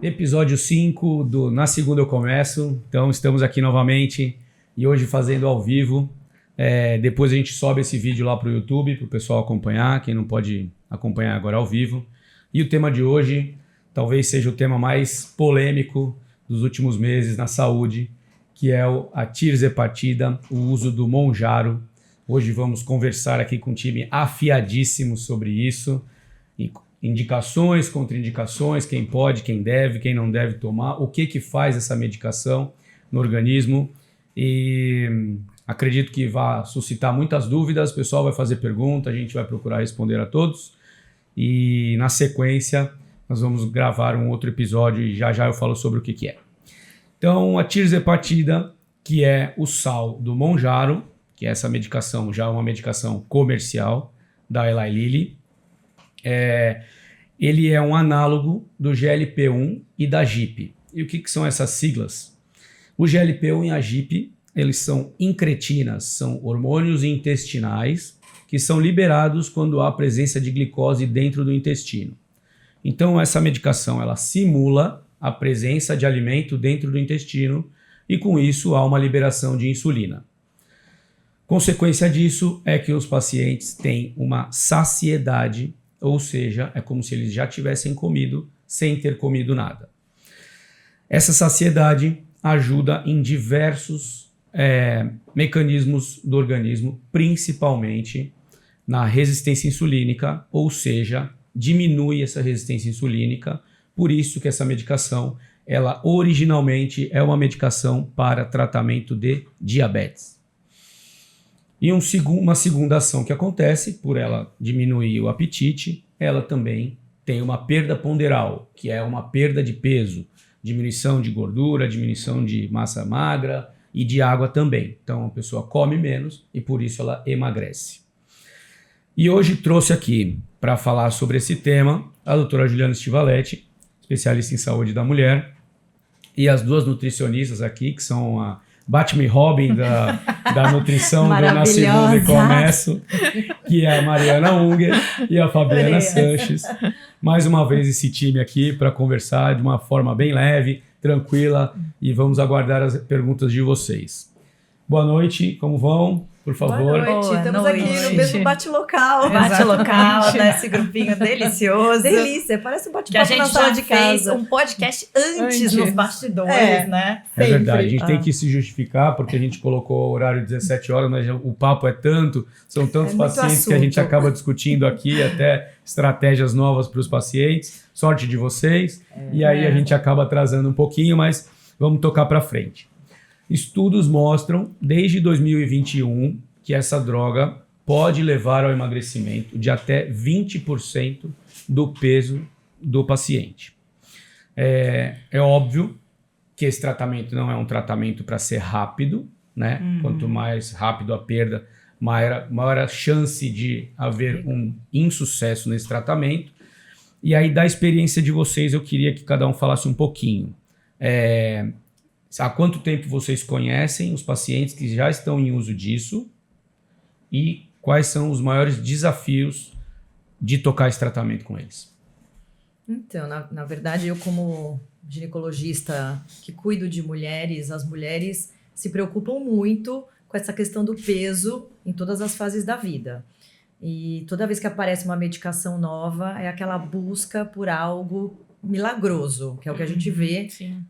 Episódio 5 do Na Segunda Eu Começo. Então estamos aqui novamente e hoje fazendo ao vivo. Depois a gente sobe esse vídeo lá para o YouTube para o pessoal acompanhar, quem não pode acompanhar agora ao vivo. E o tema de hoje talvez seja o tema mais polêmico dos últimos meses na saúde, que é a tirzepatida, o uso do Mounjaro. Hoje vamos conversar aqui com um time afiadíssimo sobre isso. Indicações, contraindicações, quem pode, quem deve, quem não deve tomar, o que faz essa medicação no organismo. E acredito que vai suscitar muitas dúvidas, o pessoal vai fazer pergunta, a gente vai procurar responder a todos. E na sequência nós vamos gravar um outro episódio e já eu falo sobre o que é. Então a tirzepatida, que é o sal do Mounjaro, que é essa medicação, já é uma medicação comercial da Eli Lilly. Ele é um análogo do GLP-1 e da GIP. E o que são essas siglas? O GLP-1 e a GIP, eles são incretinas, são hormônios intestinais que são liberados quando há presença de glicose dentro do intestino. Então essa medicação ela simula a presença de alimento dentro do intestino e com isso há uma liberação de insulina. Consequência disso é que os pacientes têm uma saciedade, ou seja, é como se eles já tivessem comido sem ter comido nada. Essa saciedade ajuda em diversos mecanismos do organismo, principalmente na resistência insulínica, ou seja, diminui essa resistência insulínica. Por isso que essa medicação, ela originalmente é uma medicação para tratamento de diabetes. E uma segunda ação que acontece, por ela diminuir o apetite, ela também tem uma perda ponderal, que é uma perda de peso, diminuição de gordura, diminuição de massa magra e de água também. Então a pessoa come menos e por isso ela emagrece. E hoje trouxe aqui para falar sobre esse tema a doutora Juliana Stivaletti, especialista em saúde da mulher, e as duas nutricionistas aqui, que são a Batman e Robin da nutrição do Na Segunda Eu Começo, que é a Mariana Unger e a Fabiana Sanches. Mais uma vez esse time aqui para conversar de uma forma bem leve, tranquila, e vamos aguardar as perguntas de vocês. Boa noite, como vão? Por favor. Boa noite, estamos aqui no mesmo bate-local. Bate-local, nesse grupinho delicioso. Delícia, parece um bate-papo que a gente na sala já de fez casa. Um podcast antes nos bastidores, né? É verdade, a gente tem que se justificar porque a gente colocou o horário 17 horas, mas o papo é tanto, são tantos pacientes assunto. que a gente acaba discutindo aqui, até estratégias novas para os pacientes. Sorte de vocês. E aí a gente acaba atrasando um pouquinho, mas vamos tocar para frente. Estudos mostram, desde 2021, que essa droga pode levar ao emagrecimento de até 20% do peso do paciente. É óbvio que esse tratamento não é um tratamento para ser rápido, né? Quanto mais rápido a perda, maior a chance de haver um insucesso nesse tratamento. E aí, da experiência de vocês, eu queria que cada um falasse um pouquinho. Há quanto tempo vocês conhecem os pacientes que já estão em uso disso e quais são os maiores desafios de tocar esse tratamento com eles? Então, na verdade, eu como ginecologista que cuido de mulheres, as mulheres se preocupam muito com essa questão do peso em todas as fases da vida. E toda vez que aparece uma medicação nova, é aquela busca por algo milagroso, que é o que a gente vê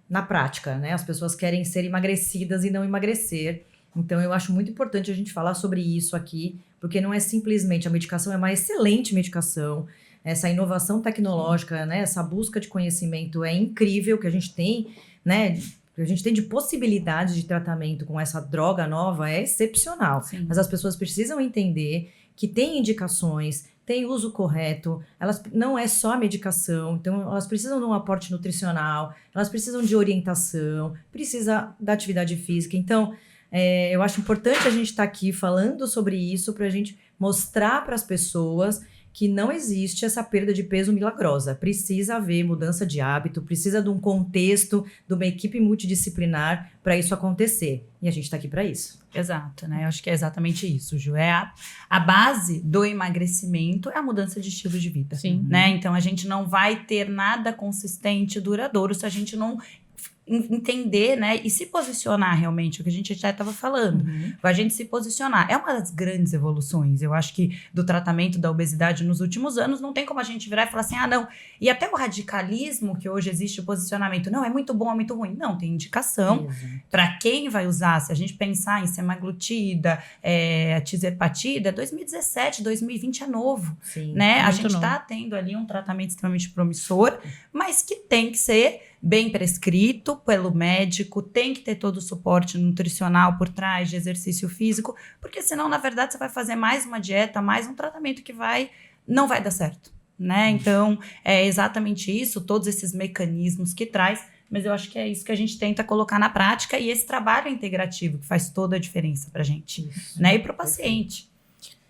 na prática, né? As pessoas querem ser emagrecidas e não emagrecer. Então eu acho muito importante a gente falar sobre isso aqui, porque não é simplesmente a medicação, é uma excelente medicação, essa inovação tecnológica, né? Essa busca de conhecimento é incrível que a gente tem, né? Que a gente tem de possibilidades de tratamento com essa droga nova é excepcional. Sim. Mas as pessoas precisam entender que tem indicações, tem uso correto, elas não é só a medicação, então elas precisam de um aporte nutricional, elas precisam de orientação, precisa da atividade física. Então, eu acho importante a gente estar aqui falando sobre isso para a gente mostrar para as pessoas que não existe essa perda de peso milagrosa. Precisa haver mudança de hábito, precisa de um contexto, de uma equipe multidisciplinar para isso acontecer. E a gente está aqui para isso. Exato, né? Eu acho que é exatamente isso, Ju. A base do emagrecimento é a mudança de estilo de vida. Sim. Né? Então, a gente não vai ter nada consistente e duradouro se a gente não entender, né, e se posicionar realmente, o que a gente já estava falando, a gente se posicionar, é uma das grandes evoluções, eu acho que do tratamento da obesidade nos últimos anos, não tem como a gente virar e falar assim, não, e até o radicalismo que hoje existe, o posicionamento, não, é muito bom, é muito ruim, não, tem indicação para quem vai usar, se a gente pensar em semaglutida, a tirzepatida, 2017, 2020 é novo, Sim, né, a muito gente está tendo ali um tratamento extremamente promissor, mas que tem que ser bem prescrito pelo médico, tem que ter todo o suporte nutricional por trás de exercício físico, porque senão, na verdade, você vai fazer mais uma dieta, mais um tratamento que não vai dar certo, né? Então, é exatamente isso, todos esses mecanismos que traz, mas eu acho que é isso que a gente tenta colocar na prática e esse trabalho integrativo que faz toda a diferença pra gente, né? E pro paciente.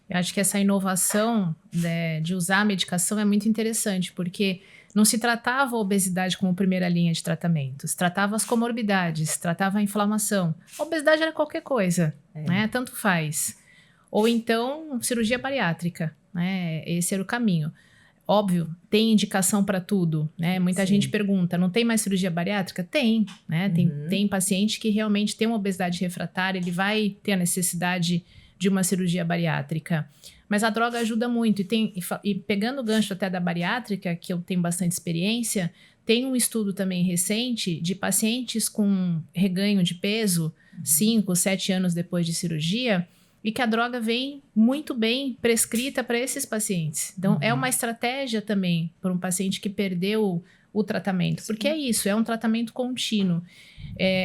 Eu acho que essa inovação, né, de usar a medicação é muito interessante, porque não se tratava a obesidade como primeira linha de tratamento, se tratava as comorbidades, se tratava a inflamação. A obesidade era qualquer coisa, né? Tanto faz. Ou então, cirurgia bariátrica, né? Esse era o caminho. Óbvio, tem indicação para tudo, né? Muita gente pergunta, não tem mais cirurgia bariátrica? Tem, né? Tem paciente que realmente tem uma obesidade refratária, ele vai ter a necessidade de uma cirurgia bariátrica. Mas a droga ajuda muito. E pegando o gancho até da bariátrica, que eu tenho bastante experiência, tem um estudo também recente de pacientes com reganho de peso 5, 7 anos depois de cirurgia, e que a droga vem muito bem prescrita para esses pacientes. Então, é uma estratégia também para um paciente que perdeu o tratamento. Porque é isso, é um tratamento contínuo.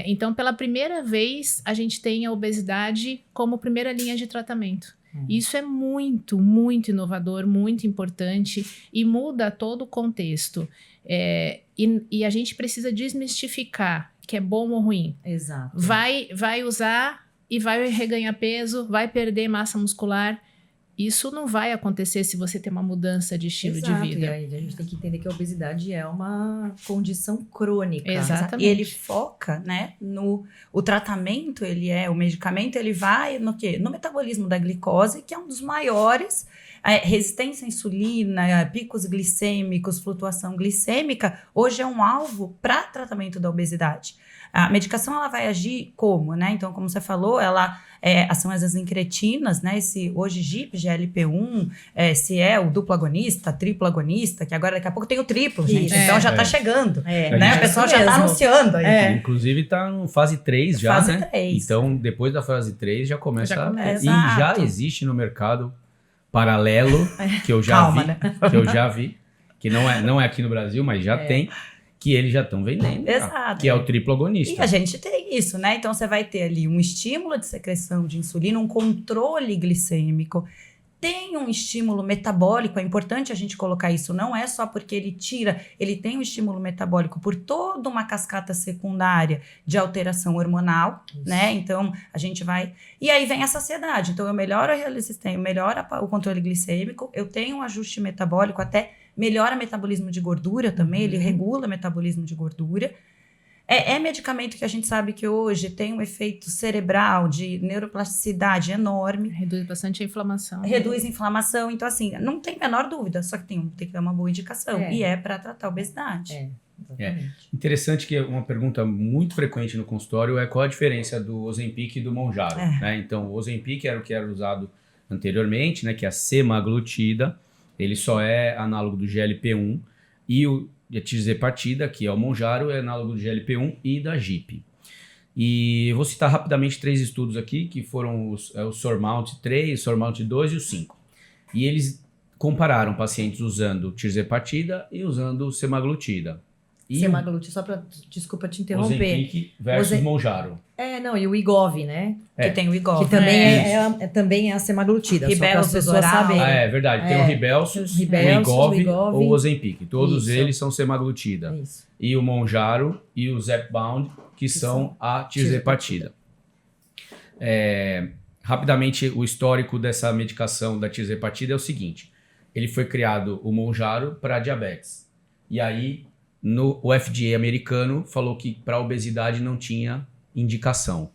Então, pela primeira vez, a gente tem a obesidade como primeira linha de tratamento. Isso é muito, muito inovador, muito importante e muda todo o contexto. E a gente precisa desmistificar que é bom ou ruim. Exato. Vai usar e vai reganhar peso, vai perder massa muscular. Isso não vai acontecer se você tem uma mudança de estilo de vida. E aí a gente tem que entender que a obesidade é uma condição crônica. Exatamente. E ele foca, né, o tratamento, o medicamento, ele vai no quê? No metabolismo da glicose, que é um dos maiores, resistência à insulina, picos glicêmicos, flutuação glicêmica, hoje é um alvo para tratamento da obesidade. A medicação, ela vai agir como, né? Então, como você falou, são as incretinas, né? Hoje GIP, GLP-1, se é o duplo agonista, triplo agonista, que agora daqui a pouco tem o triplo, gente. Então já tá chegando, né? A pessoa já tá anunciando aí. Inclusive tá no fase 3 já, fase né? 3. Então, depois da fase 3 já começa. E Exato. já existe no mercado paralelo, que eu já vi, né? que eu já vi, que não é aqui no Brasil, mas já tem, que eles já estão vendendo. Exato. Que é o triplo agonista. E a gente tem isso, né? Então, você vai ter ali um estímulo de secreção de insulina, um controle glicêmico, tem um estímulo metabólico, é importante a gente colocar isso, não é só porque ele tem um estímulo metabólico por toda uma cascata secundária de alteração hormonal, né? Então, a gente vai... E aí vem a saciedade. Então, eu melhoro a resistência, eu melhoro o controle glicêmico, eu tenho um ajuste metabólico, até melhora o metabolismo de gordura também, ele regula o metabolismo de gordura. É medicamento que a gente sabe que hoje tem um efeito cerebral de neuroplasticidade enorme. Reduz bastante a inflamação. Reduz a inflamação. Então, assim, não tem a menor dúvida, só que tem que dar uma boa indicação. E é para tratar a obesidade. Exatamente. Interessante que uma pergunta muito frequente no consultório é qual a diferença do Ozempic e do Mounjaro. Né? Então, o Ozempic era o que era usado anteriormente, né? Que é a semaglutida. Ele só é análogo do GLP-1 e a tirzepatida, que é o Mounjaro, é análogo do GLP-1 e da GIP. E vou citar rapidamente 3 estudos aqui, que foram o SURMOUNT-3, o SURMOUNT-2 e o 5. E eles compararam pacientes usando tirzepatida e usando semaglutida. Semaglutida, só para, desculpa te interromper. Ozempic versus Mounjaro. Não, e o Wegovy, né? Que tem o Wegovy. Que também também é a semaglutida, só para as pessoas saberem. É verdade, tem o Rybelsus, o Wegovy ou o Ozempic. Todos eles são semaglutida. E o Mounjaro e o Zepbound, que são a tirzepatida. Rapidamente, o histórico dessa medicação da tirzepatida é o seguinte. ele foi criado, o Mounjaro, para diabetes. E aí, o FDA americano falou que para obesidade não tinha indicação.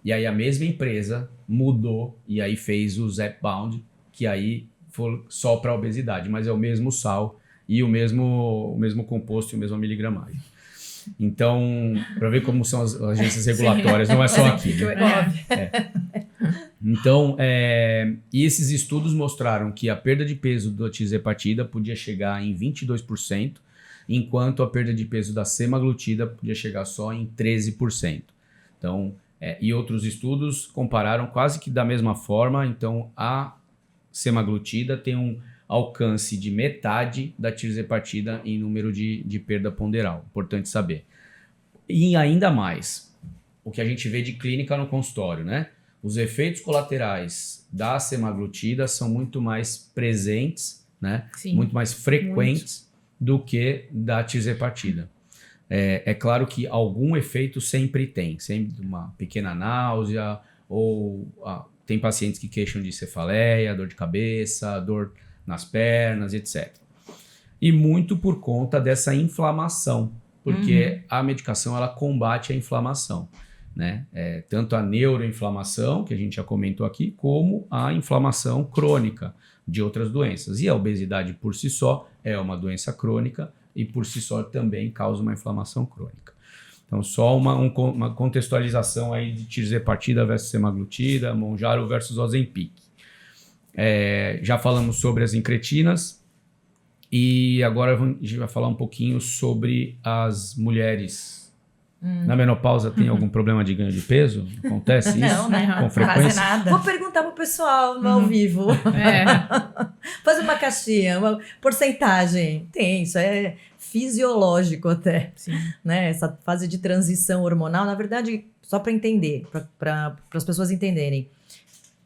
E aí a mesma empresa mudou e aí fez o Zepbound, que aí foi só para obesidade, mas é o mesmo sal e o mesmo composto e a mesma miligramagem. Então, para ver como são as agências regulatórias, não é só aqui. Né? Então, e esses estudos mostraram que a perda de peso da tirzepatida podia chegar em 22%, enquanto a perda de peso da semaglutida podia chegar só em 13%. Então, e outros estudos compararam quase que da mesma forma. Então, a semaglutida tem um alcance de metade da tirzepatida em número de perda ponderal. Importante saber. E ainda mais, o que a gente vê de clínica no consultório, né? Os efeitos colaterais da semaglutida são muito mais presentes, né? Sim, muito mais frequentes do que da tirzepatida. É claro que algum efeito sempre tem uma pequena náusea, ou tem pacientes que queixam de cefaleia, dor de cabeça, dor nas pernas, etc. E muito por conta dessa inflamação, porque a medicação ela combate a inflamação, né? Tanto a neuroinflamação, que a gente já comentou aqui, como a inflamação crônica de outras doenças. E a obesidade por si só é uma doença crônica e por si só também causa uma inflamação crônica. Então, só uma contextualização aí de tirzepatida versus semaglutida, Mounjaro versus Ozempic. Já falamos sobre as incretinas e agora a gente vai falar um pouquinho sobre as mulheres. Na menopausa tem algum problema de ganho de peso? Acontece isso? Não, né? Com frequência? Quase nada. Vou perguntar pro pessoal no ao vivo. Faz uma caixinha, uma porcentagem. Tem, isso é fisiológico até. Sim. Né? Essa fase de transição hormonal, na verdade, só para entender, para as pessoas entenderem.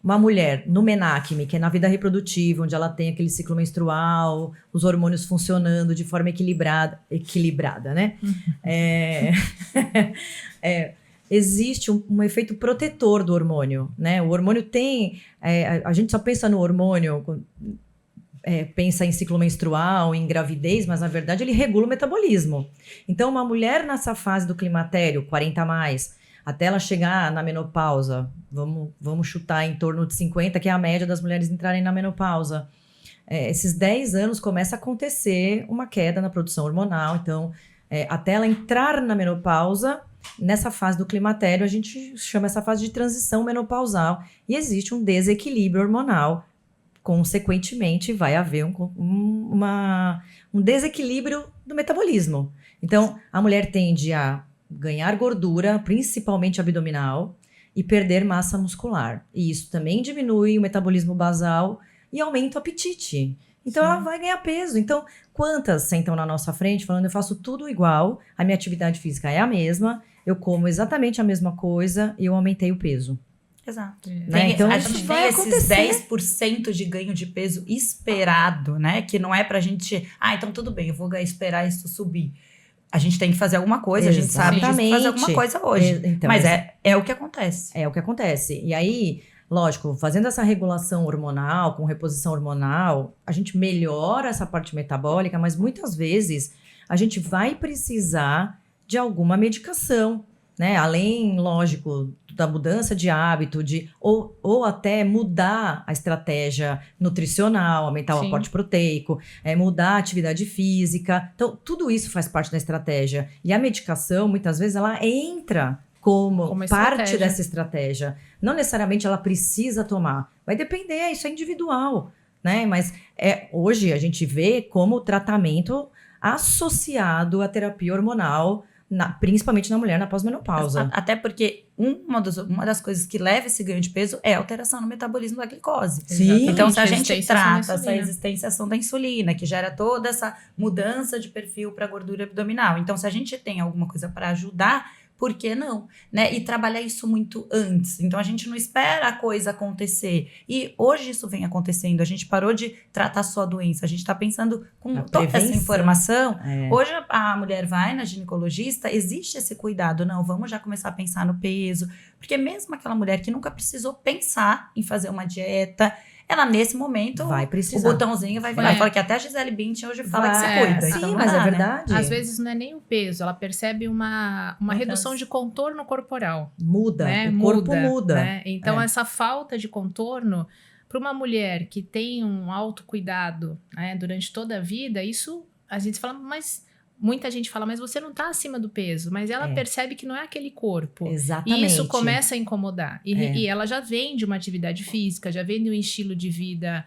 Uma mulher no menacme, que é na vida reprodutiva, onde ela tem aquele ciclo menstrual, os hormônios funcionando de forma equilibrada, né? Existe um efeito protetor do hormônio, né? O hormônio tem... a gente só pensa no hormônio, pensa em ciclo menstrual, em gravidez, mas na verdade ele regula o metabolismo. Então uma mulher nessa fase do climatério, 40 a mais, até ela chegar na menopausa, vamos chutar em torno de 50, que é a média das mulheres entrarem na menopausa. Esses 10 anos começa a acontecer uma queda na produção hormonal. Então, até ela entrar na menopausa, nessa fase do climatério, a gente chama essa fase de transição menopausal. E existe um desequilíbrio hormonal. Consequentemente, vai haver um desequilíbrio do metabolismo. Então, a mulher tende a ganhar gordura, principalmente abdominal, e perder massa muscular. E isso também diminui o metabolismo basal e aumenta o apetite. Então, ela vai ganhar peso. Então, quantas sentam na nossa frente falando, eu faço tudo igual, a minha atividade física é a mesma, eu como exatamente a mesma coisa e eu aumentei o peso. Exato. Né? Então, a isso gente vai tem esses acontecer. 10% de ganho de peso esperado, né? Que não é pra gente... então tudo bem, eu vou esperar isso subir. A gente tem que fazer alguma coisa, a gente sabe disso, fazer alguma coisa hoje. Então, mas é o que acontece. É o que acontece. E aí, lógico, fazendo essa regulação hormonal, com reposição hormonal, a gente melhora essa parte metabólica, mas muitas vezes a gente vai precisar de alguma medicação, né? Além, lógico, da mudança de hábito, ou até mudar a estratégia nutricional, aumentar o aporte proteico, mudar a atividade física. Então, tudo isso faz parte da estratégia. E a medicação, muitas vezes, ela entra como parte dessa estratégia. Não necessariamente ela precisa tomar. Vai depender, isso é individual, né? Mas hoje a gente vê como tratamento associado à terapia hormonal, principalmente na mulher na pós-menopausa. Até porque uma das coisas que leva esse ganho de peso é a alteração no metabolismo da glicose. Sim. Então, se a gente trata essa resistência resistenciação da insulina, que gera toda essa mudança de perfil para gordura abdominal. Então, se a gente tem alguma coisa para ajudar, por que não? Né? E trabalhar isso muito antes. Então, a gente não espera a coisa acontecer. E hoje isso vem acontecendo. A gente parou de tratar só a doença. A gente está pensando com toda essa informação. Hoje, a mulher vai na ginecologista, existe esse cuidado. Não, vamos já começar a pensar no peso. Porque mesmo aquela mulher que nunca precisou pensar em fazer uma dieta, ela nesse momento, Vai o precisar. botãozinho vai virar. Vai. Fala que até a Gisele Bündchen hoje fala que você Vai. cuida. Sim, então não mas dá, é né? verdade. Às vezes não é nem o peso, ela percebe uma redução de contorno corporal. Muda, Né? o corpo muda. Né? Então, É. essa falta de contorno, para uma mulher que tem um autocuidado, né, durante toda a vida, isso a gente fala, mas muita gente fala, mas você não está acima do peso, mas ela percebe que não é aquele corpo. Exatamente. E isso começa a incomodar. É. E ela já vem de uma atividade física, já vem de um estilo de vida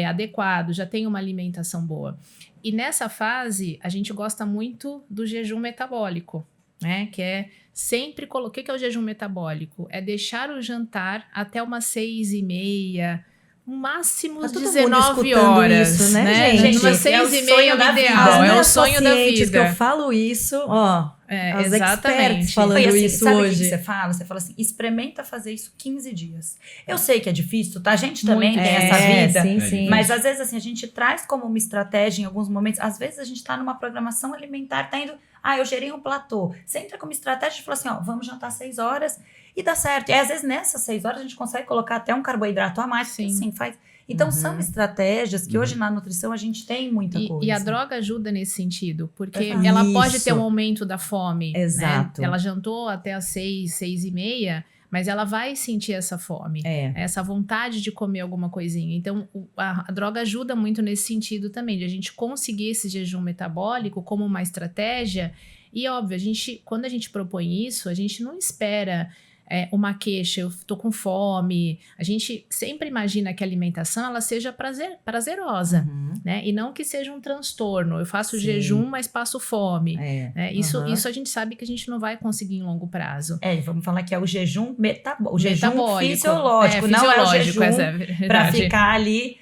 adequado, já tem uma alimentação boa. E nessa fase, a gente gosta muito do jejum metabólico, né? Que é sempre o que é o jejum metabólico? É deixar o jantar até umas 6:30, no máximo Tá todo mundo 19 escutando horas, isso, né, gente? Umas É o 6:30 sonho é o da vida. ideal, As é o minhas sonho da pacientes vida. que eu falo isso, ó, as experts Exatamente. falando E assim, isso sabe o que hoje. você fala? Você fala assim, experimenta fazer isso 15 dias. Eu sei que é difícil, tá? A gente também tem essa vida. Sim, É sim. Mas às vezes assim, a gente traz como uma estratégia em alguns momentos. Às vezes a gente tá numa programação alimentar, tá indo... eu gerei um platô. Você entra como estratégia e fala assim, vamos jantar 6 horas e dá certo. E às vezes nessas 6 horas a gente consegue colocar até um carboidrato a mais. Sim. Porque, assim, faz... Então são estratégias que hoje na nutrição a gente tem muita coisa. E a droga ajuda nesse sentido, porque Exato. ela pode Isso. ter um aumento da fome. Exato. Né? Ela jantou até as 6:30, mas ela vai sentir essa fome. Essa vontade de comer alguma coisinha. Então, a droga ajuda muito nesse sentido também, de a gente conseguir esse jejum metabólico como uma estratégia. E, óbvio, quando a gente propõe isso, a gente não espera uma queixa, eu tô com fome. A gente sempre imagina que a alimentação ela seja prazerosa, né? E não que seja um transtorno. Eu faço jejum, mas passo fome. Né? Isso a gente sabe que a gente não vai conseguir em longo prazo. E vamos falar que é o jejum metabólico. O jejum Metabólico. fisiológico, não é o jejum é para ficar ali.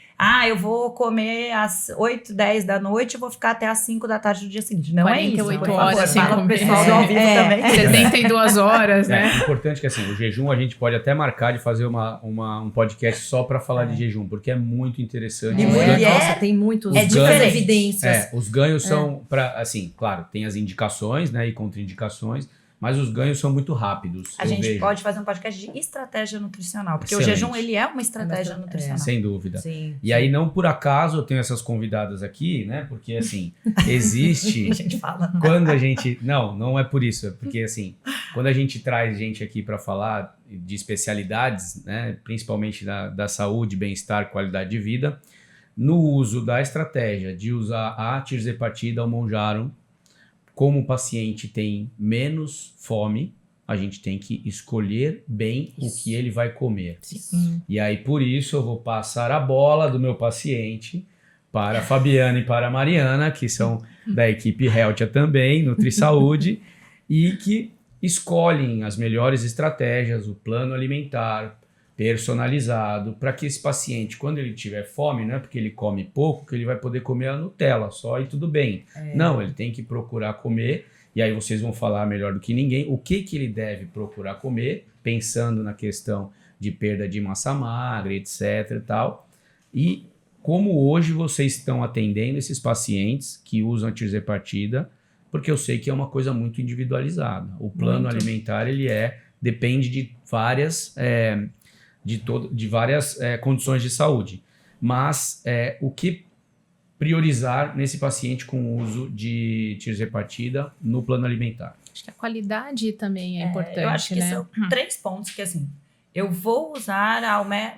Eu vou comer às 8, 10 da noite e vou ficar até às 5 da tarde do dia seguinte. Não é isso. 48 por horas favor, sem fala pro comer. pessoal do ao vivo também. 72 horas, né? É importante que assim, o jejum a gente pode até marcar de fazer um podcast só para falar de jejum, porque é muito interessante. E Os mulher, ganhos- nossa, tem muitos É diferente. evidências. os ganhos são para, assim, claro, tem as indicações, né, e contraindicações, mas os ganhos são muito rápidos. A eu gente vejo. pode fazer um podcast de estratégia nutricional, porque o Excelente. jejum ele é uma estratégia nutricional. Sem dúvida. Sim. E aí, não por acaso eu tenho essas convidadas aqui, né? Porque, assim, existe... A gente fala. Quando a gente... Não é por isso. É porque, assim, quando a gente traz gente aqui para falar de especialidades, né? Principalmente da saúde, bem-estar, qualidade de vida, no uso da estratégia de usar a tirzepatida ou monjarum, como o paciente tem menos fome, a gente tem que escolher bem o que ele vai comer. E aí, por isso, eu vou passar a bola do meu paciente para a Fabiana e para a Mariana, que são da equipe Heltia também, NutriSaúde, e que escolhem as melhores estratégias, o plano alimentar personalizado, para que esse paciente, quando ele tiver fome, não é porque ele come pouco, que ele vai poder comer a Nutella só e tudo bem. Não, ele tem que procurar comer, e aí vocês vão falar melhor do que ninguém, o que ele deve procurar comer, pensando na questão de perda de massa magra, etc e tal. E como hoje vocês estão atendendo esses pacientes que usam a tirzepatida, porque eu sei que é uma coisa muito individualizada. O plano alimentar, ele depende de várias... de várias condições de saúde. Mas o que priorizar nesse paciente com o uso de tirzepatida no plano alimentar? Acho que a qualidade também é importante, Eu acho que né? são 3 pontos que, assim, eu vou usar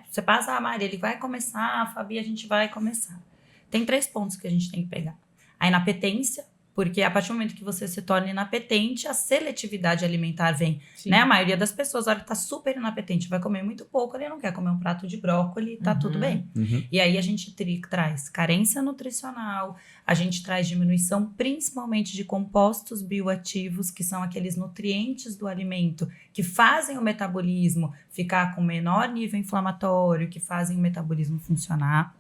você passa a Maria, ele vai começar, a Fabi, a gente vai começar. Tem 3 pontos que a gente tem que pegar. A inapetência, porque a partir do momento que você se torna inapetente, a seletividade alimentar vem, Sim. né? A maioria das pessoas, olha, tá super inapetente, vai comer muito pouco, ele não quer comer um prato de brócolis, tá tudo bem. E aí a gente traz carência nutricional, a gente traz diminuição principalmente de compostos bioativos, que são aqueles nutrientes do alimento que fazem o metabolismo ficar com menor nível inflamatório, que fazem o metabolismo funcionar.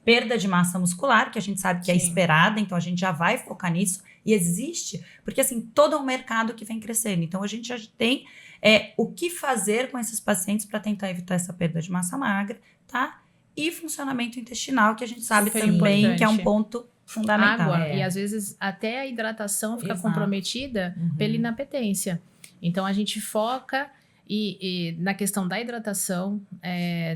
Perda de massa muscular, que a gente sabe que é esperada, então a gente já vai focar nisso. E existe, porque assim, todo um mercado que vem crescendo. Então a gente já tem o que fazer com esses pacientes para tentar evitar essa perda de massa magra, tá? E funcionamento intestinal, que a gente sabe Super também importante. que é um ponto fundamental. Água, e às vezes até a hidratação fica Exato. comprometida pela inapetência. Então a gente foca e na questão da hidratação,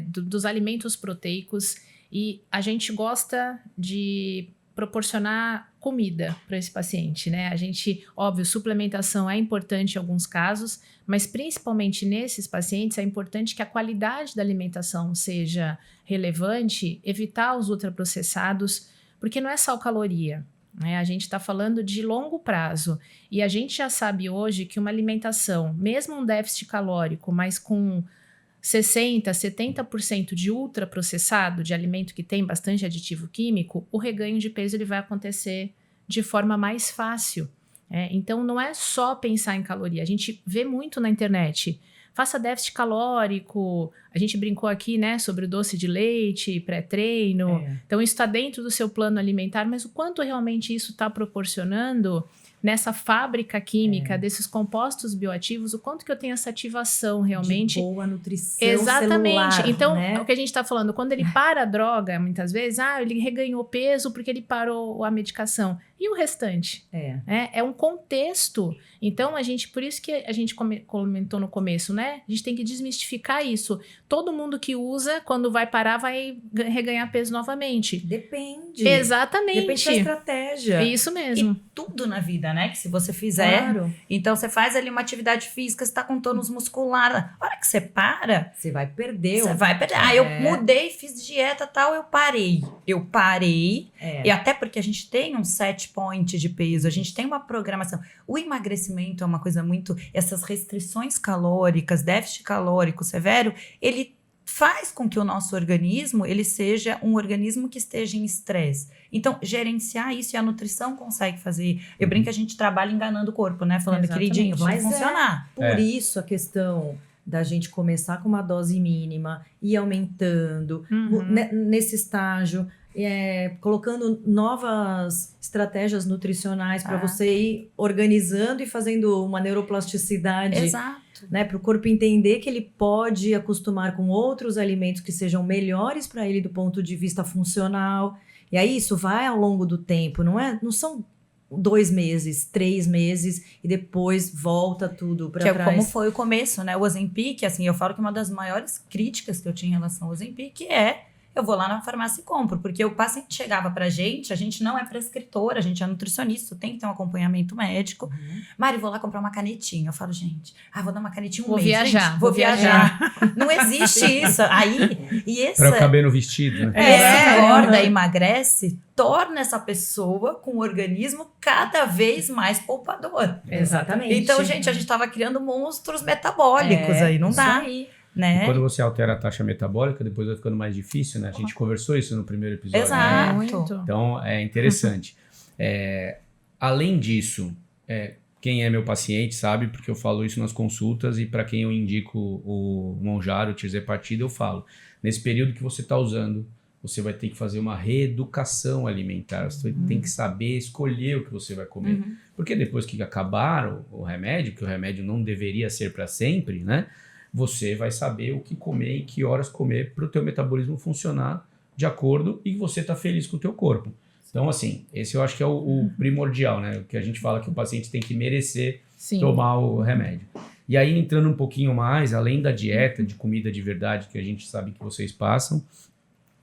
dos alimentos proteicos, e a gente gosta de proporcionar comida para esse paciente, né? A gente, óbvio, suplementação é importante em alguns casos, mas principalmente nesses pacientes é importante que a qualidade da alimentação seja relevante, evitar os ultraprocessados, porque não é só caloria, né? A gente está falando de longo prazo e a gente já sabe hoje que uma alimentação, mesmo um déficit calórico, mas com 60%, 70% de ultraprocessado, de alimento que tem bastante aditivo químico, o reganho de peso ele vai acontecer de forma mais fácil. Então, não é só pensar em caloria. A gente vê muito na internet. Faça déficit calórico. A gente brincou aqui, né, sobre o doce de leite, pré-treino. Então, isso está dentro do seu plano alimentar, mas o quanto realmente isso está proporcionando nessa fábrica química desses compostos bioativos, o quanto que eu tenho essa ativação realmente. De boa nutrição Exatamente. celular, Então, né? é o que a gente está falando, quando ele para a droga, muitas vezes, ele reganhou peso porque ele parou a medicação. E o restante? É um contexto. Então, por isso que a gente comentou no começo, né? A gente tem que desmistificar isso. Todo mundo que usa, quando vai parar, vai reganhar peso novamente. Depende. Exatamente. Depende da estratégia. Isso mesmo. E tudo na vida, né? Que se você fizer... Claro. Então, você faz ali uma atividade física, você tá com tônus muscular. A hora que você para... Você vai perder. Você vai perder. Eu mudei, fiz dieta tal, eu parei. E até porque a gente tem um set point de peso, a gente tem uma programação. O emagrecimento é uma coisa muito... Essas restrições calóricas, déficit calórico severo, ele faz com que o nosso organismo, ele seja um organismo que esteja em estresse. Então, gerenciar isso, e a nutrição consegue fazer. Eu brinco que a gente trabalha enganando o corpo, né? Falando, queridinho, vamos funcionar. Por isso a questão da gente começar com uma dose mínima e aumentando nesse estágio, colocando novas estratégias nutricionais para você ir organizando e fazendo uma neuroplasticidade. Exato. Né, para o corpo entender que ele pode acostumar com outros alimentos que sejam melhores para ele do ponto de vista funcional. E aí isso vai ao longo do tempo, não são 2 meses, 3 meses e depois volta tudo para trás. Que é como foi o começo, né? O Ozempic, assim, eu falo que uma das maiores críticas que eu tinha em relação ao Ozempic eu vou lá na farmácia e compro, porque o paciente chegava pra gente, a gente não é prescritora, a gente é nutricionista, tem que ter um acompanhamento médico. Mari, vou lá comprar uma canetinha. Eu falo, gente, vou dar uma canetinha vou viajar, gente, vou viajar. Não existe isso. Pra eu caber no vestido, né? Esse engorda e emagrece, torna essa pessoa com um organismo cada vez mais poupador. Exatamente. Então, gente, a gente tava criando monstros metabólicos aí, não dá. Aí. Né? E quando você altera a taxa metabólica, depois vai ficando mais difícil, né? A gente conversou isso no primeiro episódio. Exato. Né? Então, é interessante. Além disso, quem é meu paciente sabe, porque eu falo isso nas consultas, e para quem eu indico o Monjaro, o tirzepatida, eu falo. Nesse período que você está usando, você vai ter que fazer uma reeducação alimentar. Você tem que saber escolher o que você vai comer. Porque depois que acabar o remédio, que o remédio não deveria ser para sempre, né? Você vai saber o que comer e que horas comer para o teu metabolismo funcionar de acordo e você tá feliz com o teu corpo. Então, assim, esse eu acho que é o primordial, né? O que a gente fala que o paciente tem que merecer tomar o remédio. E aí, entrando um pouquinho mais, além da dieta, de comida de verdade, que a gente sabe que vocês passam,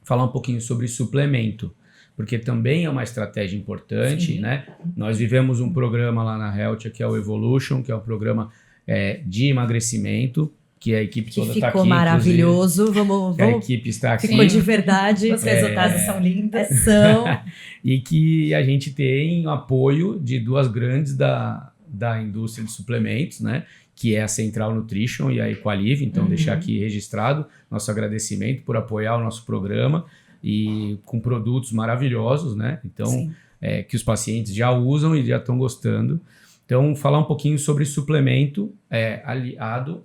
falar um pouquinho sobre suplemento, porque também é uma estratégia importante, né? Nós vivemos um programa lá na Heltia, que é o Evolution, que é um programa de emagrecimento, que a equipe toda está aqui. Ficou maravilhoso. A equipe está aqui. Ficou de verdade. Os resultados são lindos. E que a gente tem apoio de 2 grandes da indústria de suplementos, né? Que é a Central Nutrition e a Equalive. Então, deixar aqui registrado nosso agradecimento por apoiar o nosso programa e com produtos maravilhosos, né? Então, que os pacientes já usam e já estão gostando. Então, falar um pouquinho sobre suplemento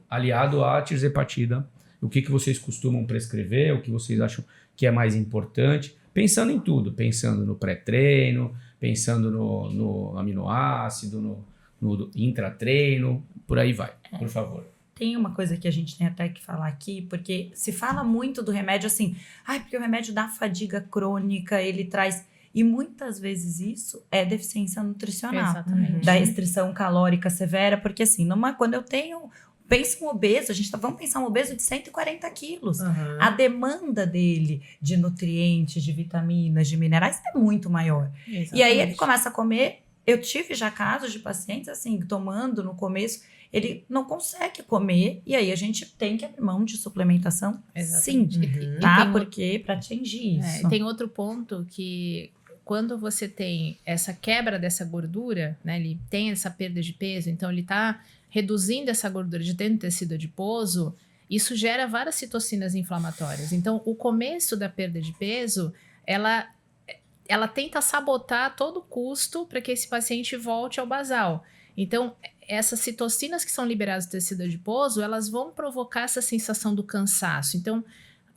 aliado à tirzepatida. O que vocês costumam prescrever, o que vocês acham que é mais importante. Pensando em tudo, pensando no pré-treino, pensando no aminoácido, no intratreino, por aí vai, por favor. Tem uma coisa que a gente tem até que falar aqui, porque se fala muito do remédio assim, porque o remédio dá fadiga crônica, ele traz... E muitas vezes isso é deficiência nutricional. Exatamente. Da restrição calórica severa, porque assim, quando eu tenho Pensa um obeso, vamos pensar um obeso de 140 quilos. Aham. A demanda dele de nutrientes, de vitaminas, de minerais é muito maior. E aí ele começa a comer. Eu tive já casos de pacientes assim, tomando no começo, ele não consegue comer, e aí a gente tem que abrir mão de suplementação, sim, Uhum. tá? Porque para atingir isso. Tem outro ponto que quando você tem essa quebra dessa gordura, né, ele tem essa perda de peso, então ele tá reduzindo essa gordura de dentro do tecido adiposo, isso gera várias citocinas inflamatórias. Então, o começo da perda de peso, ela tenta sabotar a todo custo para que esse paciente volte ao basal. Então, essas citocinas que são liberadas do tecido adiposo, elas vão provocar essa sensação do cansaço. Então,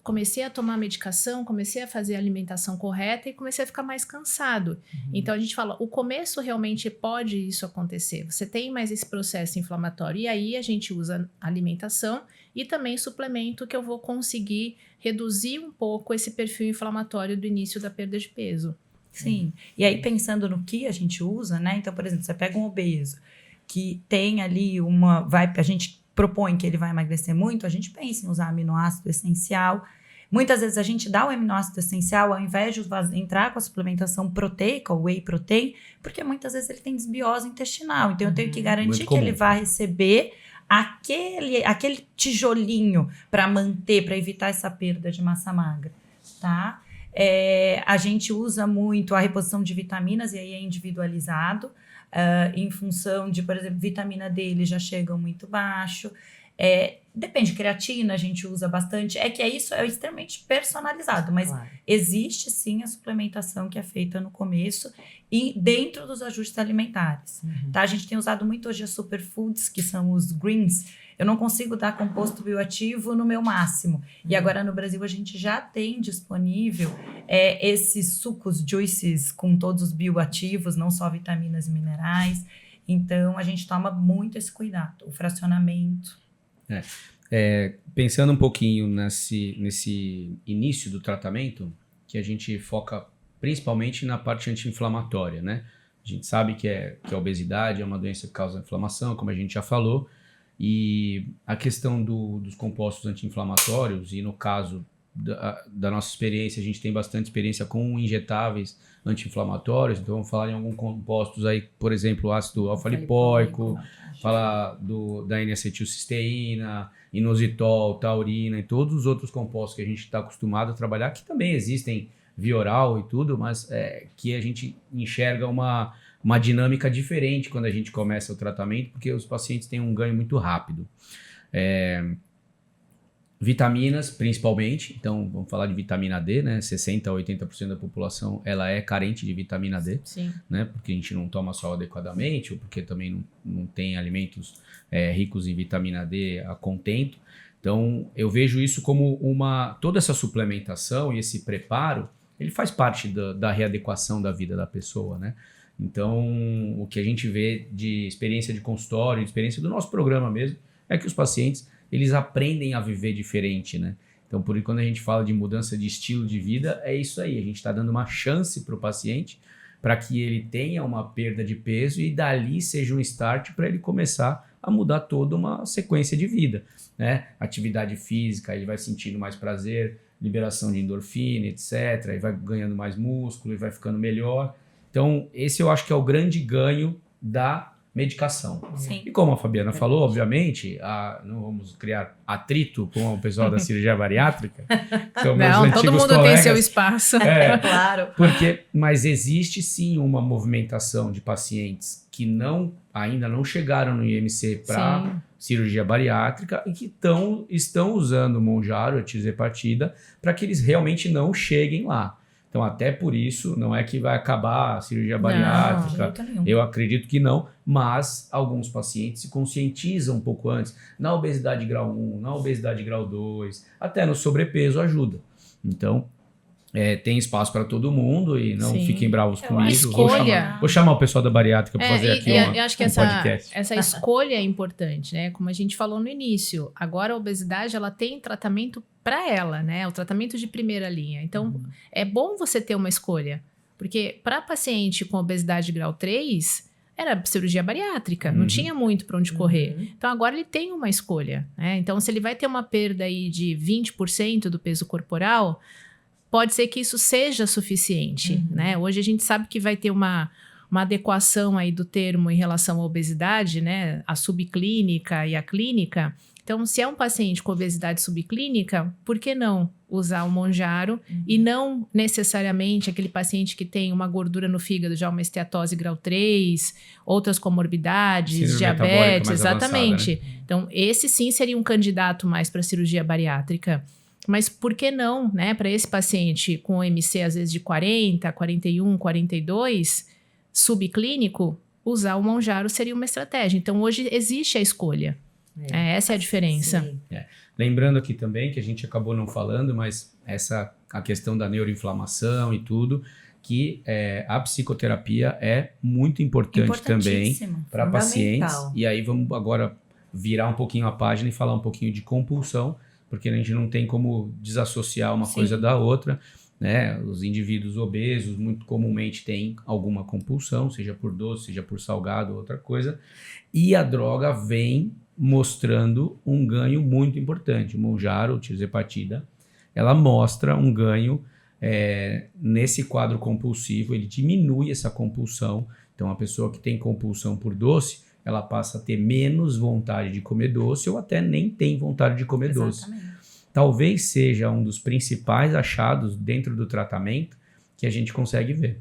comecei a tomar medicação, comecei a fazer a alimentação correta e comecei a ficar mais cansado. Então, a gente fala, o começo realmente pode isso acontecer. Você tem mais esse processo inflamatório. E aí, a gente usa alimentação e também suplemento que eu vou conseguir reduzir um pouco esse perfil inflamatório do início da perda de peso. Sim. E aí, pensando no que a gente usa, né? Então, por exemplo, você pega um obeso que tem ali a gente propõe que ele vai emagrecer muito, a gente pensa em usar aminoácido essencial. Muitas vezes a gente dá o aminoácido essencial ao invés de entrar com a suplementação proteica, o whey protein, porque muitas vezes ele tem desbiose intestinal. Então, eu tenho que garantir que ele vai receber aquele tijolinho para manter, para evitar essa perda de massa magra, tá? A gente usa muito a reposição de vitaminas, e aí é individualizado, em função de, por exemplo, vitamina D, eles já chegam muito baixo. Depende, creatina a gente usa bastante. Isso é extremamente personalizado, mas existe sim a suplementação que é feita no começo e dentro dos ajustes alimentares. Tá? A gente tem usado muito hoje as superfoods, que são os greens. Eu não consigo dar composto bioativo no meu máximo. E agora no Brasil a gente já tem disponível esses sucos, juices com todos os bioativos, não só vitaminas e minerais. Então a gente toma muito esse cuidado, o fracionamento. Pensando um pouquinho nesse início do tratamento, que a gente foca principalmente na parte anti-inflamatória, né? A gente sabe que a obesidade é uma doença que causa inflamação, como a gente já falou, e a questão dos compostos anti-inflamatórios, e no caso da nossa experiência, a gente tem bastante experiência com injetáveis anti-inflamatórios, então vamos falar em alguns compostos aí, por exemplo, ácido alfa-lipóico, falar da N-acetilcisteína, inositol, taurina e todos os outros compostos que a gente está acostumado a trabalhar, que também existem via oral e tudo, mas que a gente enxerga uma dinâmica diferente quando a gente começa o tratamento, porque os pacientes têm um ganho muito rápido. Vitaminas, principalmente, então vamos falar de vitamina D, né? 60% a 80% da população ela é carente de vitamina D, Sim. né? Porque a gente não toma sol adequadamente, ou porque também não tem alimentos ricos em vitamina D a contento. Então eu vejo isso como toda essa suplementação e esse preparo, ele faz parte da readequação da vida da pessoa, né? Então o que a gente vê de experiência de consultório, de experiência do nosso programa mesmo, é que os pacientes eles aprendem a viver diferente, né? Então, por isso, quando a gente fala de mudança de estilo de vida, é isso aí. A gente está dando uma chance para o paciente para que ele tenha uma perda de peso e dali seja um start para ele começar a mudar toda uma sequência de vida, né? Atividade física, ele vai sentindo mais prazer, liberação de endorfina, etc. Aí vai ganhando mais músculo e vai ficando melhor. Então, esse eu acho que é o grande ganho da medicação. Sim. E como a Fabiana falou, obviamente, não vamos criar atrito com o pessoal da cirurgia bariátrica. Que são meus Não, todo antigos mundo colegas. tem seu espaço. Claro. Mas existe sim uma movimentação de pacientes que ainda não chegaram no IMC para cirurgia bariátrica e que estão usando o Mounjaro, a tirzepatida, para que eles realmente não cheguem lá. Então, até por isso, não é que vai acabar a cirurgia bariátrica, eu acredito que não, mas alguns pacientes se conscientizam um pouco antes, na obesidade grau 1, na obesidade grau 2, até no sobrepeso ajuda. Então, tem espaço para todo mundo e não fiquem bravos comigo. Vou chamar o pessoal da bariátrica para fazer aqui eu acho que podcast. Essa escolha é importante, né? Como a gente falou no início, agora a obesidade ela tem tratamento para ela, né? O tratamento de primeira linha. Então, é bom você ter uma escolha, porque para paciente com obesidade grau 3, era cirurgia bariátrica, não tinha muito para onde correr. Então agora ele tem uma escolha, né? Então se ele vai ter uma perda aí de 20% do peso corporal, pode ser que isso seja suficiente, né? Hoje a gente sabe que vai ter uma adequação aí do termo em relação à obesidade, né? A subclínica e a clínica. Então, se é um paciente com obesidade subclínica, por que não usar o Mounjaro e não necessariamente aquele paciente que tem uma gordura no fígado, já uma esteatose grau 3, outras comorbidades, Síndrome diabetes, metabólica mais exatamente. avançada, né? Então, esse sim seria um candidato mais para cirurgia bariátrica. Mas por que não, né, para esse paciente com MC às vezes de 40, 41, 42, subclínico, usar o Mounjaro seria uma estratégia. Então, hoje existe a escolha. Essa é a diferença. Sim. Lembrando aqui também que a gente acabou não falando, mas a questão da neuroinflamação e tudo, que a psicoterapia é muito importante também para pacientes. E aí vamos agora virar um pouquinho a página e falar um pouquinho de compulsão, porque a gente não tem como desassociar uma coisa da outra, né? Os indivíduos obesos muito comumente têm alguma compulsão, seja por doce, seja por salgado, outra coisa, e a droga vem mostrando um ganho muito importante. O Mounjaro, o tirzepatida, ela mostra um ganho nesse quadro compulsivo, ele diminui essa compulsão. Então, a pessoa que tem compulsão por doce, ela passa a ter menos vontade de comer doce ou até nem tem vontade de comer doce. Talvez seja um dos principais achados dentro do tratamento que a gente consegue ver.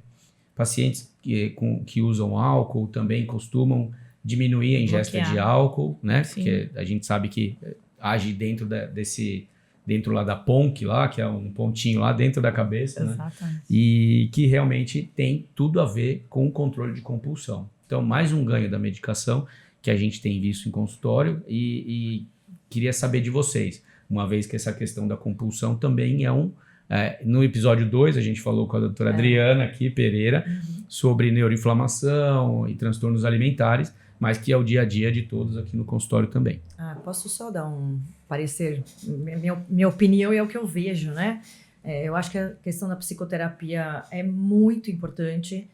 Pacientes que usam álcool também costumam diminuir a ingesta de álcool, né? Sim. Porque a gente sabe que age dentro dentro lá da PONC, lá, que é um pontinho lá dentro da cabeça, né? E que realmente tem tudo a ver com o controle de compulsão. Então, mais um ganho da medicação que a gente tem visto em consultório e queria saber de vocês, uma vez que essa questão da compulsão também no episódio 2, a gente falou com a doutora Adriana aqui, Pereira, sobre neuroinflamação e transtornos alimentares, mas que é o dia a dia de todos aqui no consultório também. Posso só dar um parecer? Minha opinião é o que eu vejo, né? Eu acho que a questão da psicoterapia é muito importante,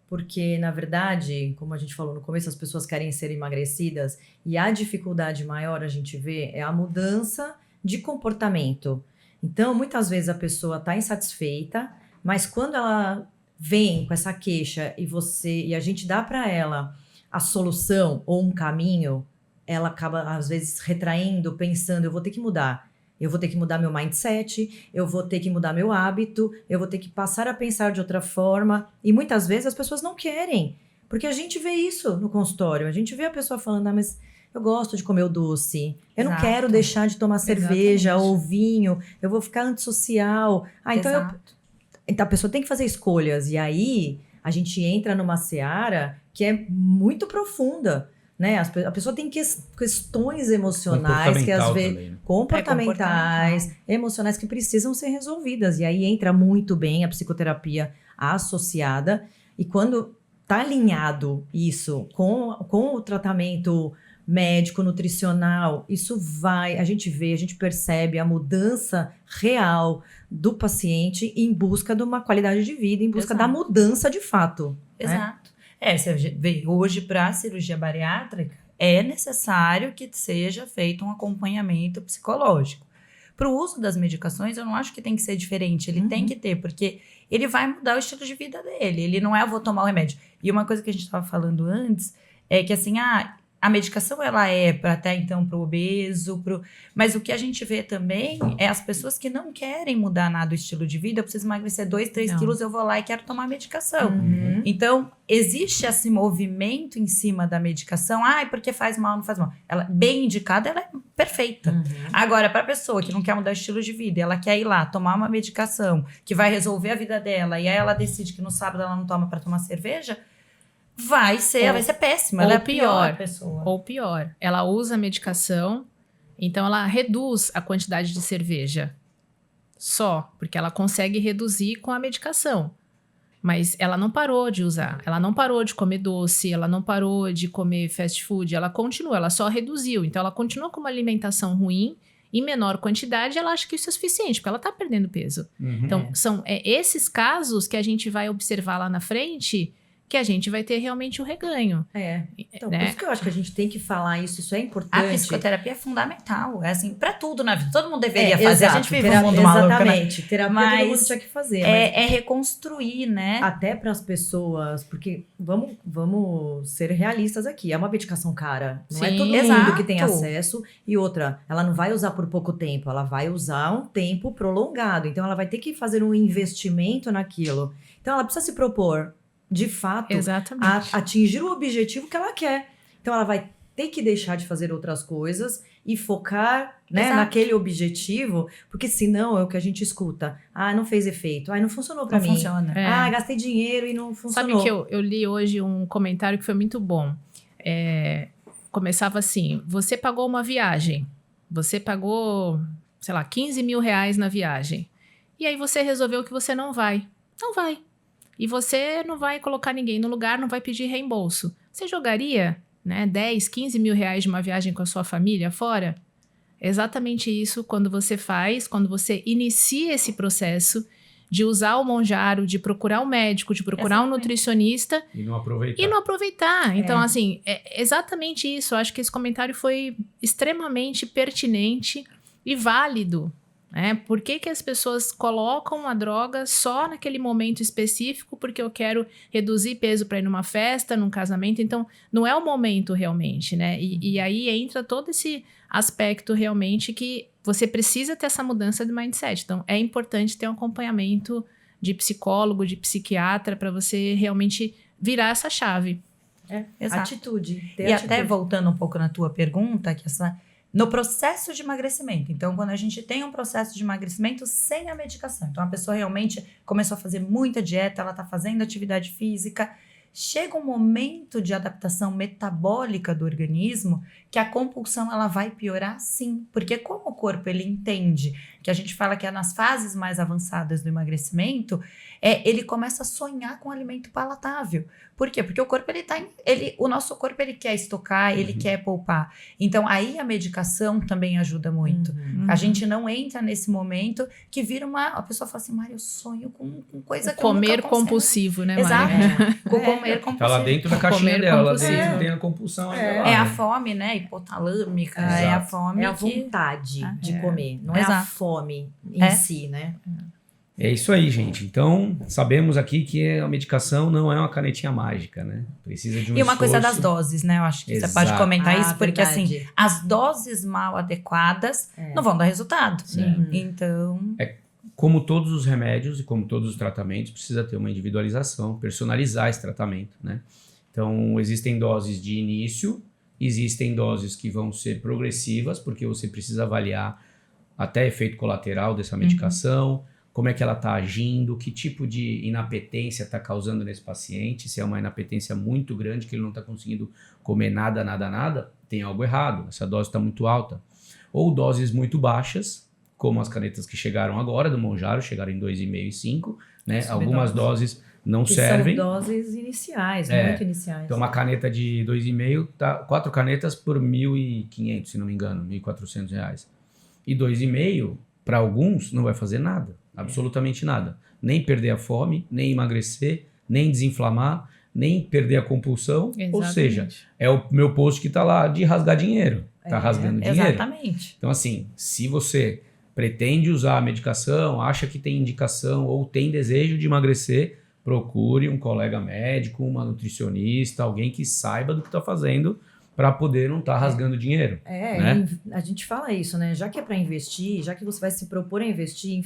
porque, na verdade, como a gente falou no começo, as pessoas querem ser emagrecidas e a dificuldade maior a gente vê é a mudança de comportamento. Então, muitas vezes a pessoa está insatisfeita, mas quando ela vem com essa queixa e a gente dá para ela a solução ou um caminho, ela acaba, às vezes, retraindo, pensando, eu vou ter que mudar. Eu vou ter que mudar meu mindset, eu vou ter que mudar meu hábito, eu vou ter que passar a pensar de outra forma. E muitas vezes as pessoas não querem, porque a gente vê isso no consultório. A gente vê a pessoa falando, mas eu gosto de comer o doce, eu não quero deixar de tomar cerveja ou vinho, eu vou ficar antissocial. Então a pessoa tem que fazer escolhas. E aí a gente entra numa seara que é muito profunda, né? A pessoa tem questões emocionais que às vezes também, né? comportamentais, emocionais que precisam ser resolvidas. E aí entra muito bem a psicoterapia associada. E quando tá alinhado isso com o tratamento médico, nutricional, a gente percebe a mudança real do paciente em busca de uma qualidade de vida, em busca da mudança de fato. Exato. Você vê, hoje para a cirurgia bariátrica é necessário que seja feito um acompanhamento psicológico. Para o uso das medicações, eu não acho que tem que ser diferente, ele tem que ter, porque ele vai mudar o estilo de vida dele, ele não vou tomar o remédio. E uma coisa que a gente estava falando antes é que assim, a medicação ela é para até então para o obeso, mas o que a gente vê também é as pessoas que não querem mudar nada do estilo de vida. Eu preciso emagrecer 2, 3 quilos, eu vou lá e quero tomar medicação. Então, existe esse movimento em cima da medicação. Porque faz mal, não faz mal. Ela, bem indicada, ela é perfeita. Agora, para a pessoa que não quer mudar o estilo de vida, ela quer ir lá tomar uma medicação que vai resolver a vida dela, e aí ela decide que no sábado ela não toma para tomar cerveja, vai ser péssima. Ela é a pior pessoa. Ou pior, ela usa a medicação, então ela reduz a quantidade de cerveja. Só, porque ela consegue reduzir com a medicação. Mas ela não parou de usar, ela não parou de comer doce, ela não parou de comer fast food, ela continua, ela só reduziu. Então ela continua com uma alimentação ruim, em menor quantidade, ela acha que isso é suficiente, porque ela tá perdendo peso. Então, são esses casos que a gente vai observar lá na frente, que a gente vai ter realmente o reganho. Então, né? por isso que eu acho que a gente tem que falar isso é A importante. psicoterapia é fundamental, é assim, pra tudo na vida. Todo mundo deveria fazer. Exato, A gente vive um mundo maluco, né? exatamente. Terapia Mas todo mundo tinha que fazer. É reconstruir, né? Até para as pessoas, porque vamos ser realistas aqui. É uma medicação cara. Não é Sim, todo mundo exato. que tem acesso. E outra, ela não vai usar por pouco tempo, ela vai usar um tempo prolongado. Então, ela vai ter que fazer um investimento naquilo. Então, ela precisa se propor, de fato, Exatamente. atingir o objetivo que ela quer. Então, ela vai ter que deixar de fazer outras coisas e focar, né, Exato. naquele objetivo, porque senão é o que a gente escuta. Ah, não fez efeito. Ah, não funcionou pra Não mim. funciona. É. Ah, gastei dinheiro e não funcionou. Sabe que eu li hoje um comentário que foi muito bom. Começava assim, você pagou uma viagem, você pagou, sei lá, 15 mil reais na viagem. E aí você resolveu que você não vai. Não vai. E você não vai colocar ninguém no lugar, não vai pedir reembolso. Você jogaria, né, 10, 15 mil reais de uma viagem com a sua família fora? É exatamente isso quando você inicia esse processo de usar o Monjaro, de procurar um médico, de procurar um Exatamente. nutricionista E não aproveitar. e não aproveitar. Então, assim, é exatamente isso. Eu acho que esse comentário foi extremamente pertinente e válido. Por que as pessoas colocam a droga só naquele momento específico? Porque eu quero reduzir peso para ir numa festa, num casamento. Então, não é o momento realmente, né? E aí entra todo esse aspecto realmente que você precisa ter essa mudança de mindset. Então, é importante ter um acompanhamento de psicólogo, de psiquiatra, para você realmente virar essa chave. Exato. Atitude. ter E atitude. até voltando um pouco na tua pergunta, que no processo de emagrecimento. Então, quando a gente tem um processo de emagrecimento sem a medicação. Então, a pessoa realmente começou a fazer muita dieta, ela está fazendo atividade física. Chega um momento de adaptação metabólica do organismo que a compulsão ela vai piorar sim. Porque como o corpo ele entende, que a gente fala que é nas fases mais avançadas do emagrecimento, ele começa a sonhar com alimento palatável. Por quê? Porque o corpo o nosso corpo ele quer estocar, ele quer poupar. Então aí a medicação também ajuda muito. A gente não entra nesse momento que vira a pessoa fala assim, Mari, eu sonho com coisa que eu nunca Comer consigo. compulsivo, né, Mari? Exato. Com comer compulsivo. Tá lá dentro da caixinha Comer dela, lá compulsivo. dentro tem a compulsão ainda lá, É a né? fome, né? Hipotalâmica. Exato. É a fome É a que... vontade de comer, não é a Exato. fome em si, né? É isso aí, gente. Então, sabemos aqui que a medicação não é uma canetinha mágica, né? Precisa de um E uma coisa esforço. das doses, né? Eu acho que você Exato. pode comentar isso, porque verdade. assim, as doses mal adequadas não vão dar resultado. Sim. Então, Como todos os remédios e como todos os tratamentos, precisa ter uma individualização, personalizar esse tratamento, né? Então, existem doses de início, existem doses que vão ser progressivas, porque você precisa avaliar até efeito colateral dessa medicação, como é que ela está agindo, que tipo de inapetência está causando nesse paciente, se é uma inapetência muito grande, que ele não está conseguindo comer nada, tem algo errado, essa dose está muito alta. Ou doses muito baixas, como as canetas que chegaram agora do Monjaro, chegaram em 2,5 e 5, né? Algumas doses não Que servem. são doses iniciais, É. muito iniciais. Então, uma caneta de 2,5, tá 4 canetas por 1.500, se não me engano, R$1.400. E 2,5, para alguns, não vai fazer nada, absolutamente nada. Nem perder a fome, nem emagrecer, nem desinflamar, nem perder a compulsão. Ou seja, é o meu post que tá lá de rasgar dinheiro. Tá rasgando dinheiro. exatamente. Então, assim, se você pretende usar a medicação, acha que tem indicação ou tem desejo de emagrecer, procure um colega médico, uma nutricionista, alguém que saiba do que está fazendo para poder não estar rasgando dinheiro. Né? A gente fala isso, né? Já que é para investir, já que você vai se propor a investir,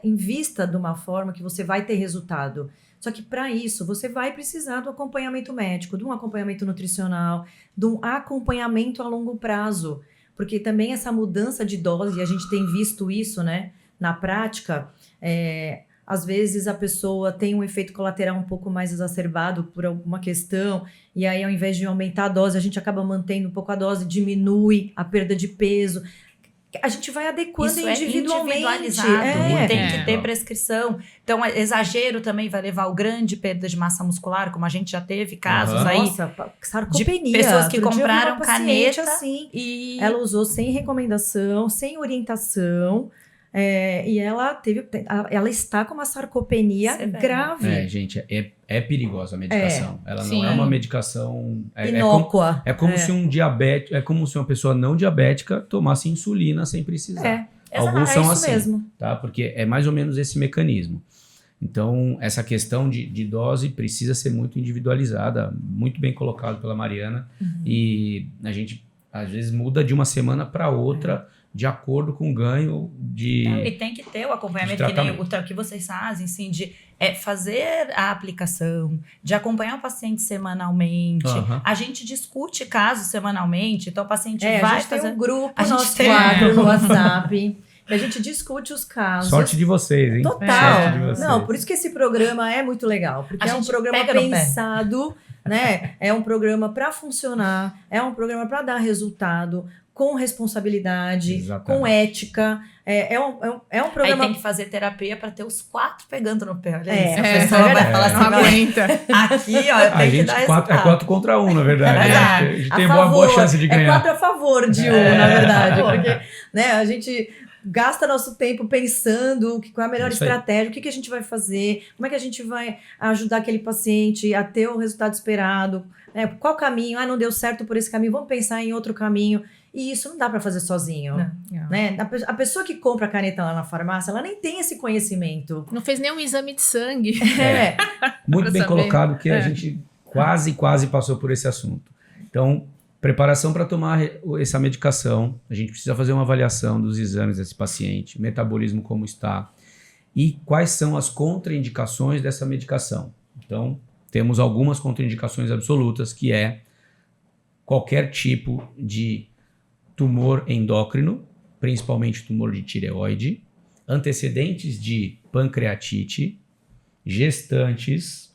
invista de uma forma que você vai ter resultado. Só que para isso, você vai precisar do acompanhamento médico, de um acompanhamento nutricional, de um acompanhamento a longo prazo. Porque também essa mudança de dose, e a gente tem visto isso, né? Na prática, às vezes a pessoa tem um efeito colateral um pouco mais exacerbado por alguma questão, e aí ao invés de aumentar a dose, a gente acaba mantendo um pouco a dose, diminui a perda de peso. A gente vai adequando Isso é individualmente. individualizado, tem que ter É. prescrição. Então, exagero também vai levar ao grande perda de massa muscular, como a gente já teve casos Aham. aí. Nossa, sarcopenia. pessoas que Outro dia eu vi uma compraram paciente caneta assim, E ela usou sem recomendação, sem orientação, e ela está com uma sarcopenia Severa. grave. Gente, é perigosa a medicação. Ela Sim. não é uma medicação... Inócua. É como se um diabético... É como se uma pessoa não diabética tomasse insulina sem precisar. Alguns é são isso assim, mesmo. tá? Porque é mais ou menos esse mecanismo. Então, essa questão de dose precisa ser muito individualizada, muito bem colocado pela Mariana. E a gente, às vezes, muda de uma semana para outra de acordo com o ganho de... E tem que ter o acompanhamento, de que nem tratamento. o que vocês fazem, assim, de fazer a aplicação, de acompanhar o paciente semanalmente. Aham. A gente discute casos semanalmente, então o paciente A vai gente tem fazer... um grupo, A gente nosso tem- quadro no WhatsApp, que a gente discute os casos. Sorte de vocês, hein? Total. Sorte de vocês. Não, por isso que esse programa é muito legal, porque A é um gente programa pega no pé. pensado, né? É um programa para funcionar, é um programa para dar resultado, com responsabilidade, Exatamente. com ética. É um Aí programa. tem que fazer terapia para ter os 4 pegando no pé. Olha É, isso. A é pessoa vai verdade. falar Não assim, "Não, aguenta. aqui, ó, A tem que gente dar é resultado. 4 contra 1, na verdade. É. A gente tem A boa favor, chance de É ganhar. 4 a favor de 1, na verdade. Porque né, a gente gasta nosso tempo pensando qual é a melhor Isso aí. estratégia, o que a gente vai fazer, como é que a gente vai ajudar aquele paciente a ter o resultado esperado, né? Qual caminho? Não deu certo por esse caminho, vamos pensar em outro caminho. E isso não dá para fazer sozinho. Não. Né? A pessoa que compra a caneta lá na farmácia, ela nem tem esse conhecimento. Não fez nenhum exame de sangue. É. Muito Pra bem saber. colocado, que a É. gente quase passou por esse assunto. Então, preparação para tomar essa medicação. A gente precisa fazer uma avaliação dos exames desse paciente, metabolismo como está e quais são as contraindicações dessa medicação. Então, temos algumas contraindicações absolutas, que é qualquer tipo de tumor endócrino, principalmente tumor de tireoide, antecedentes de pancreatite, gestantes,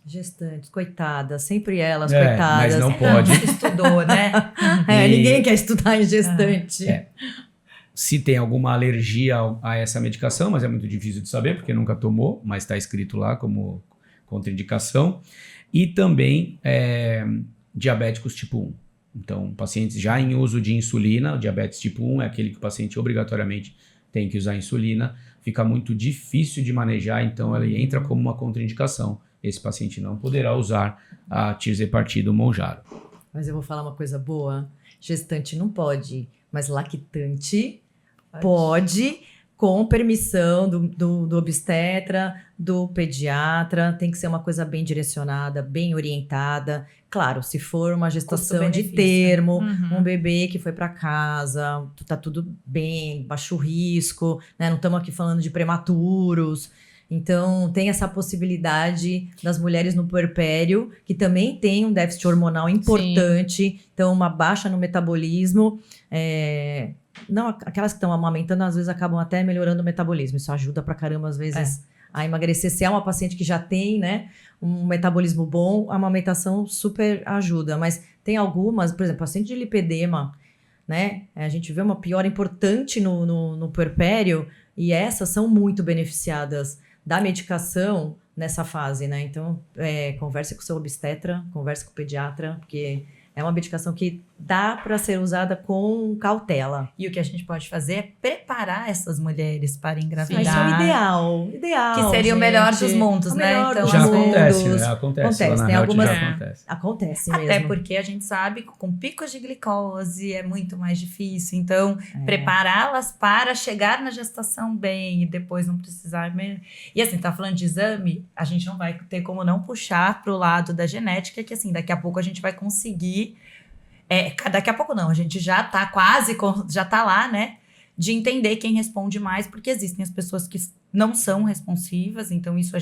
Coitadas, sempre elas, É, coitadas. mas não pode. Não se estudou, né? É, E- ninguém quer estudar em gestante. se tem alguma alergia a essa medicação, mas é muito difícil de saber, porque nunca tomou, mas está escrito lá como contraindicação. E também diabéticos tipo 1. Então, pacientes já em uso de insulina, o diabetes tipo 1 é aquele que o paciente obrigatoriamente tem que usar insulina, fica muito difícil de manejar, então ele entra como uma contraindicação. Esse paciente não poderá usar a tirzepatide ou Mounjaro. Mas eu vou falar uma coisa boa. Gestante não pode, mas lactante pode, com permissão do obstetra, do pediatra. Tem que ser uma coisa bem direcionada, bem orientada. Claro, se for uma gestação de Custo-benefício. termo, Uhum. um bebê que foi para casa, tá tudo bem, baixo risco, né? Não estamos aqui falando de prematuros. Então, tem essa possibilidade das mulheres no puerpério, que também tem um déficit hormonal importante, então uma baixa no metabolismo. Não, aquelas que estão amamentando, às vezes acabam até melhorando o metabolismo. Isso ajuda pra caramba, às vezes, a emagrecer. Se é uma paciente que já tem, né, um metabolismo bom, a amamentação super ajuda. Mas tem algumas, por exemplo, paciente de lipedema, né? A gente vê uma piora importante no puerpério, e essas são muito beneficiadas da medicação nessa fase, né? Então, converse com o seu obstetra, converse com o pediatra, porque é uma medicação que dá para ser usada com cautela. E o que a gente pode fazer é preparar essas mulheres para engravidar. Isso é o ideal. Que seria o melhor dos mundos, O né? melhor Então, dos Já às mundos. acontece, né? Acontece. Acontece, Lá na tem Health algumas- já acontece. Acontece Até mesmo. porque a gente sabe que com picos de glicose é muito mais difícil. Então, É. prepará-las para chegar na gestação bem e depois não precisar. E assim, tá falando de exame, a gente não vai ter como não puxar pro lado da genética, que assim, daqui a pouco a gente vai conseguir. Daqui a pouco não, a gente já tá já tá lá, né? De entender quem responde mais, porque existem as pessoas que não são responsivas, então isso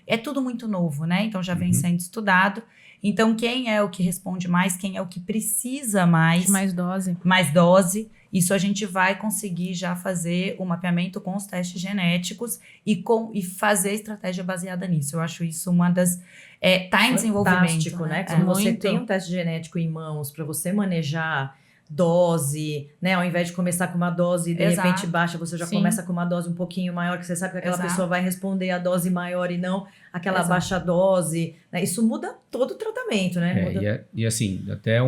é tudo muito novo, né? Então já vem Uhum. sendo estudado. Então quem é o que responde mais, quem é o que precisa mais Mais dose. dose, isso a gente vai conseguir já fazer o mapeamento com os testes genéticos e fazer estratégia baseada nisso. Eu acho isso uma das... tá em desenvolvimento. Fantástico, né? É. Quando você muito. tem um teste genético em mãos para você manejar dose, né? Ao invés de começar com uma dose e de Exato. repente baixa, você já Sim. começa com uma dose um pouquinho maior, que você sabe que aquela Exato. pessoa vai responder a dose maior e não aquela Exato. baixa dose, né? Isso muda todo o tratamento, né? Muda... E assim, até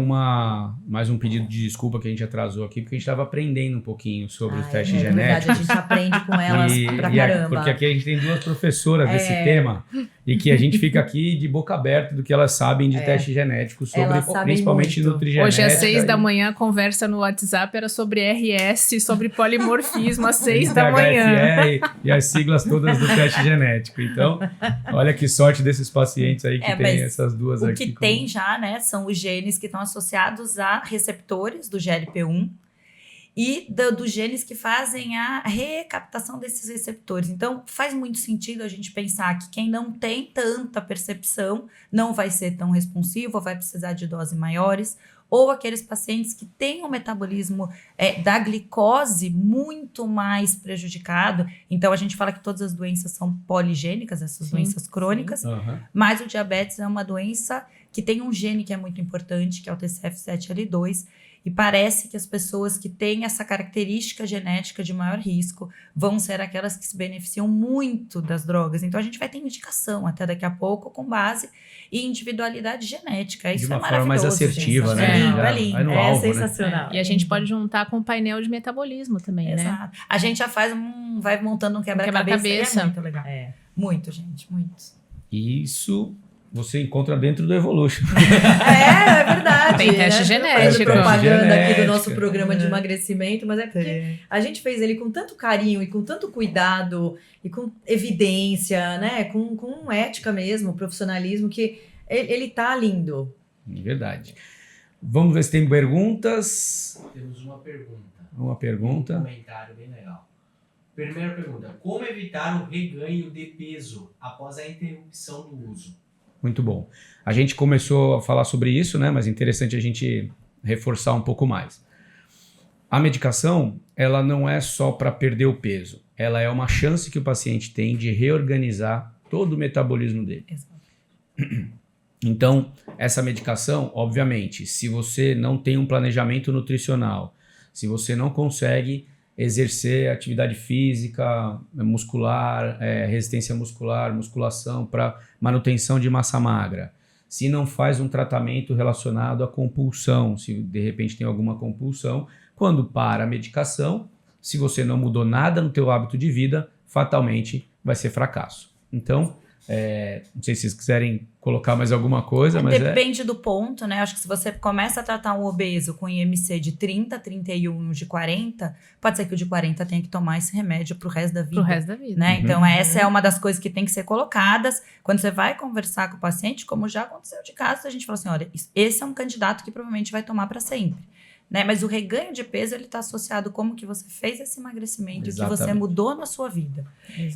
mais um pedido de desculpa que a gente atrasou aqui, porque a gente estava aprendendo um pouquinho sobre os testes verdade, genéticos. a gente aprende com elas pra caramba. Porque aqui a gente tem 2 professoras desse tema e que a gente fica aqui de boca aberta do que elas sabem de teste genético, sobre Elas sabem principalmente muito. nutrigenética. Hoje às 6 da e- manhã a conversa no WhatsApp era sobre RS, sobre polimorfismo às 6 da manhã. HFR e as siglas todas do teste genético. Então, olha que sorte desses pacientes aí que tem mas essas duas O aqui. que tem já, né, são os genes que estão associados a receptores do GLP-1 e dos genes que fazem a recaptação desses receptores. Então, faz muito sentido a gente pensar que quem não tem tanta percepção não vai ser tão responsivo, vai precisar de doses maiores, ou aqueles pacientes que têm um metabolismo da glicose muito mais prejudicado. Então, a gente fala que todas as doenças são poligênicas, essas doenças crônicas, Aham. mas o diabetes é uma doença que tem um gene que é muito importante, que é o TCF7L2, e parece que as pessoas que têm essa característica genética de maior risco vão ser aquelas que se beneficiam muito das drogas. Então, a gente vai ter indicação até daqui a pouco com base em individualidade genética. Isso De uma é forma mais maravilhoso, assertiva, gente. né? É lindo, Já é lindo. vai no É alvo, né? sensacional. E a gente pode juntar com o painel de metabolismo também, né? Exato. A gente já faz vai montando um quebra-cabeça. quebra-cabeça. É muito legal. É. Muito, gente, muito. Isso você encontra dentro do Evolution. É verdade. Tem teste né? genético. Fazendo propaganda aqui do Genética. nosso programa de emagrecimento, mas é porque a gente fez ele com tanto carinho e com tanto cuidado e com evidência, né? Com ética mesmo, profissionalismo, que ele tá lindo. Verdade. Vamos ver se tem perguntas. Temos uma pergunta. Uma Um pergunta. comentário bem legal. Primeira pergunta: como evitar o reganho de peso após a interrupção do uso? Muito bom. A gente começou a falar sobre isso, né? Mas é interessante a gente reforçar um pouco mais. A medicação, ela não é só para perder o peso. Ela é uma chance que o paciente tem de reorganizar todo o metabolismo dele. Exato. Então, essa medicação, obviamente, se você não tem um planejamento nutricional, se você não consegue exercer atividade física, muscular, resistência muscular, musculação para manutenção de massa magra, se não faz um tratamento relacionado à compulsão, se de repente tem alguma compulsão, quando para a medicação, se você não mudou nada no teu hábito de vida, fatalmente vai ser fracasso. Então, não sei se vocês quiserem colocar mais alguma coisa, mas Depende do ponto, né? Acho que se você começa a tratar um obeso com IMC de 30, 31 e um de 40, pode ser que o de 40 tenha que tomar esse remédio pro resto da vida. Pro resto da vida. Né? Uhum. Então, essa é uma das coisas que tem que ser colocadas. Quando você vai conversar com o paciente, como já aconteceu de caso, a gente fala assim, olha, esse é um candidato que provavelmente vai tomar para sempre. Né? Mas o reganho de peso, ele está associado como que você fez esse emagrecimento, o que você Exatamente. mudou na sua vida.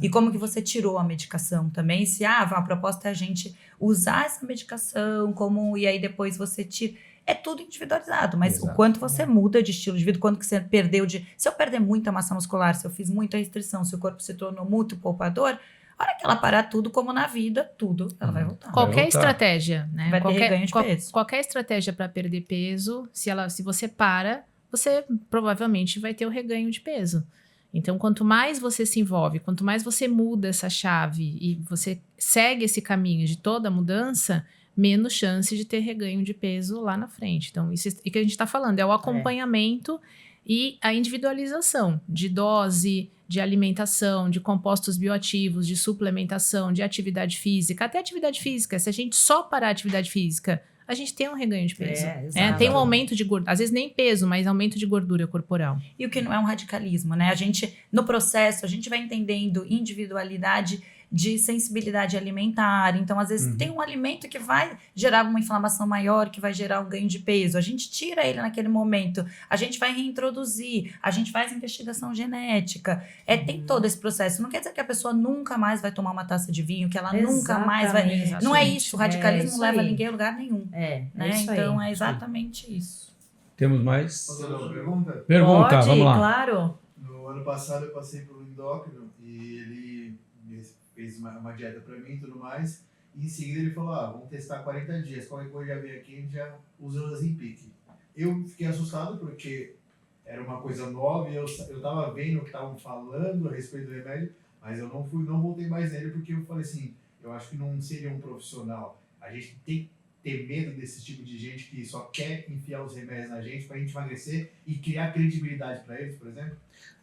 E como que você tirou a medicação também. Se a proposta é a gente usar essa medicação, e aí depois você tira. É tudo individualizado, mas Exato. o quanto você muda de estilo de vida, quanto que você perdeu se eu perder muita massa muscular, se eu fiz muita restrição, se o corpo se tornou muito poupador, a hora que ela parar tudo, como na vida, tudo, ela vai voltar. Qualquer voltar. estratégia, né? Vai ter reganho de peso. Qualquer estratégia para perder peso, se você para, você provavelmente vai ter o reganho de peso. Então, quanto mais você se envolve, quanto mais você muda essa chave e você segue esse caminho de toda a mudança, menos chance de ter reganho de peso lá na frente. Então, isso que a gente está falando é o acompanhamento e a individualização de dose, de alimentação, de compostos bioativos, de suplementação, de atividade física. Até atividade física, se a gente só parar a atividade física, a gente tem um reganho de peso. Exato. Tem um aumento de gordura, às vezes nem peso, mas aumento de gordura corporal. E o que não é um radicalismo, né? No processo, a gente vai entendendo individualidade de sensibilidade alimentar. Então, às vezes, tem um alimento que vai gerar uma inflamação maior, que vai gerar um ganho de peso. A gente tira ele naquele momento, a gente vai reintroduzir, a gente faz investigação genética. Tem todo esse processo. Não quer dizer que a pessoa nunca mais vai tomar uma taça de vinho, que ela nunca mais vai... Exatamente. Não é isso. O radicalismo isso não leva aí. ninguém a lugar nenhum. É Né? isso aí. Então, é exatamente isso. temos mais Posso fazer uma pergunta? pergunta, Pode, vamos lá. claro. No ano passado eu passei por um endócrino e ele fez uma dieta pra mim e tudo mais. E em seguida ele falou, vamos testar 40 dias. Qualquer coisa já vem aqui, a gente já usa o Ozempic. Eu fiquei assustado porque era uma coisa nova e eu tava vendo o que estavam falando a respeito do remédio, mas eu não voltei mais nele porque eu falei assim, Eu acho que não seria um profissional. A gente tem que ter medo desse tipo de gente que só quer enfiar os remédios na gente pra gente emagrecer e criar credibilidade pra eles, por exemplo?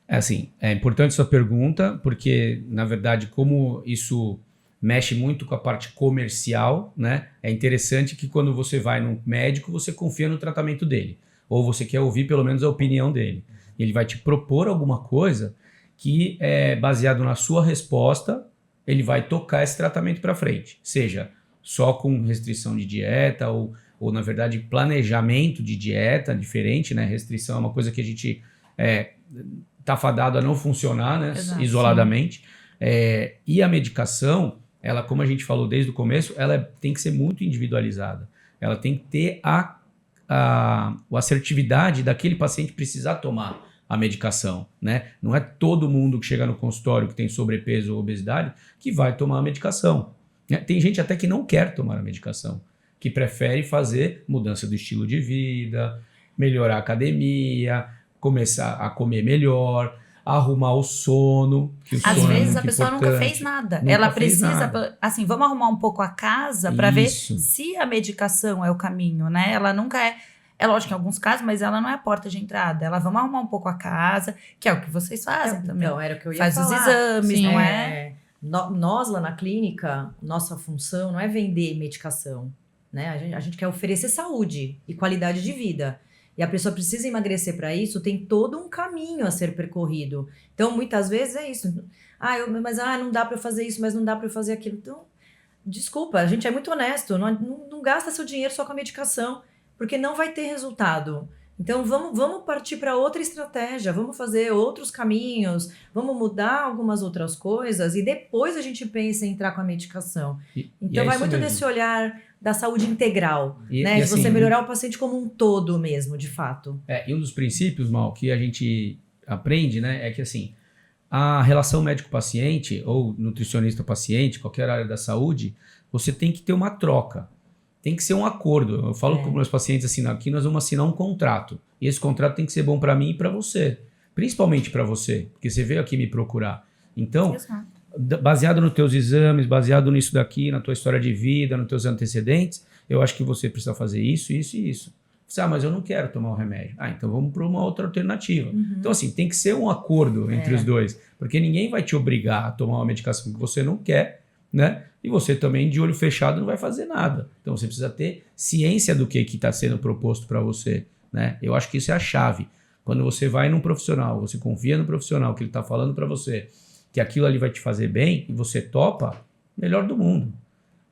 É assim, é importante sua pergunta, porque, na verdade, como isso mexe muito com a parte comercial, né? É interessante que quando você vai num médico, você confia no tratamento dele. Ou você quer ouvir pelo menos a opinião dele. Ele vai te propor alguma coisa que é baseado na sua resposta, ele vai tocar esse tratamento para frente. Seja só com restrição de dieta ou, na verdade, planejamento de dieta diferente, né? Restrição é uma coisa que a gente tá fadado a não funcionar, né? Exato, Isoladamente. E a medicação, ela, como a gente falou desde o começo, ela tem que ser muito individualizada. Ela tem que ter a assertividade daquele paciente precisar tomar a medicação, né? Não é todo mundo que chega no consultório que tem sobrepeso ou obesidade que vai tomar a medicação. Né? Tem gente até que não quer tomar a medicação, que prefere fazer mudança do estilo de vida, melhorar a academia, começar a comer melhor, arrumar o sono, que o Às sono é vezes muito a pessoa nunca importante. fez nada. Nunca Ela fez precisa, nada. assim, vamos arrumar um pouco a casa para ver Isso. se a medicação é o caminho, né? Ela nunca é lógico em alguns casos, mas ela não é a porta de entrada. Ela, vamos arrumar um pouco a casa, que é o que vocês fazem também. Então, era o que eu ia Faz falar. os exames, Sim. não é? Nós lá na clínica, nossa função não é vender medicação, né? A gente quer oferecer saúde e qualidade de vida. E a pessoa precisa emagrecer para isso, tem todo um caminho a ser percorrido. Então, muitas vezes é isso. Mas não dá para eu fazer isso, mas não dá para eu fazer aquilo. Então, desculpa, a gente é muito honesto. Não gasta seu dinheiro só com a medicação, porque não vai ter resultado. Então, vamos partir para outra estratégia, vamos fazer outros caminhos, vamos mudar algumas outras coisas e depois a gente pensa em entrar com a medicação. Então, é vai isso muito mesmo. desse olhar da saúde integral, né? E De você assim, melhorar o paciente como um todo mesmo, de fato. E um dos princípios, Mal, que a gente aprende, né, é que assim, a relação médico-paciente ou nutricionista-paciente, qualquer área da saúde, você tem que ter uma troca. Tem que ser um acordo. Eu falo com meus pacientes assim, aqui nós vamos assinar um contrato. E esse contrato tem que ser bom para mim e para você. Principalmente para você, porque você veio aqui me procurar. Então, Exato. baseado nos teus exames, baseado nisso daqui, na tua história de vida, nos teus antecedentes, eu acho que você precisa fazer isso, isso e isso. Mas eu não quero tomar o remédio. Então vamos para uma outra alternativa. Então, assim, tem que ser um acordo entre os dois, porque ninguém vai te obrigar a tomar uma medicação que você não quer, né? E você também, de olho fechado, não vai fazer nada. Então, você precisa ter ciência do que está sendo proposto para você, né? Eu acho que isso é a chave. Quando você vai num profissional, você confia no profissional que ele está falando para você, que aquilo ali vai te fazer bem, e você topa, melhor do mundo.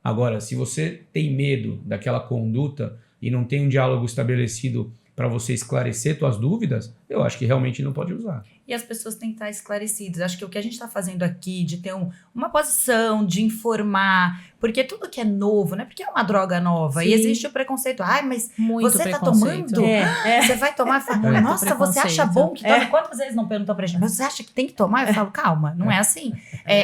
Agora, se você tem medo daquela conduta e não tem um diálogo estabelecido para você esclarecer suas dúvidas, eu acho que realmente não pode usar. E as pessoas têm que estar esclarecidas. Acho que o que a gente está fazendo aqui, de ter uma posição, de informar, porque tudo que é novo, né? Porque é uma droga nova. Sim. E existe o preconceito. Mas Muito você tá preconceito. tomando? Você vai tomar? Muito Nossa, você acha preconceito. bom que tome? Quantas vezes não perguntou pra gente? Mas você acha que tem que tomar? Eu falo, calma, não é assim.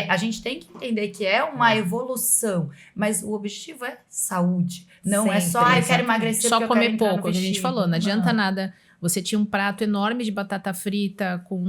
A gente tem que entender que é uma evolução. Mas o objetivo é saúde. Não é só, Sempre, eu quero emagrecer Só porque eu quero comer entrar no pouco, que a gente vestido. falou. Não adianta nada. Você tinha um prato enorme de batata frita com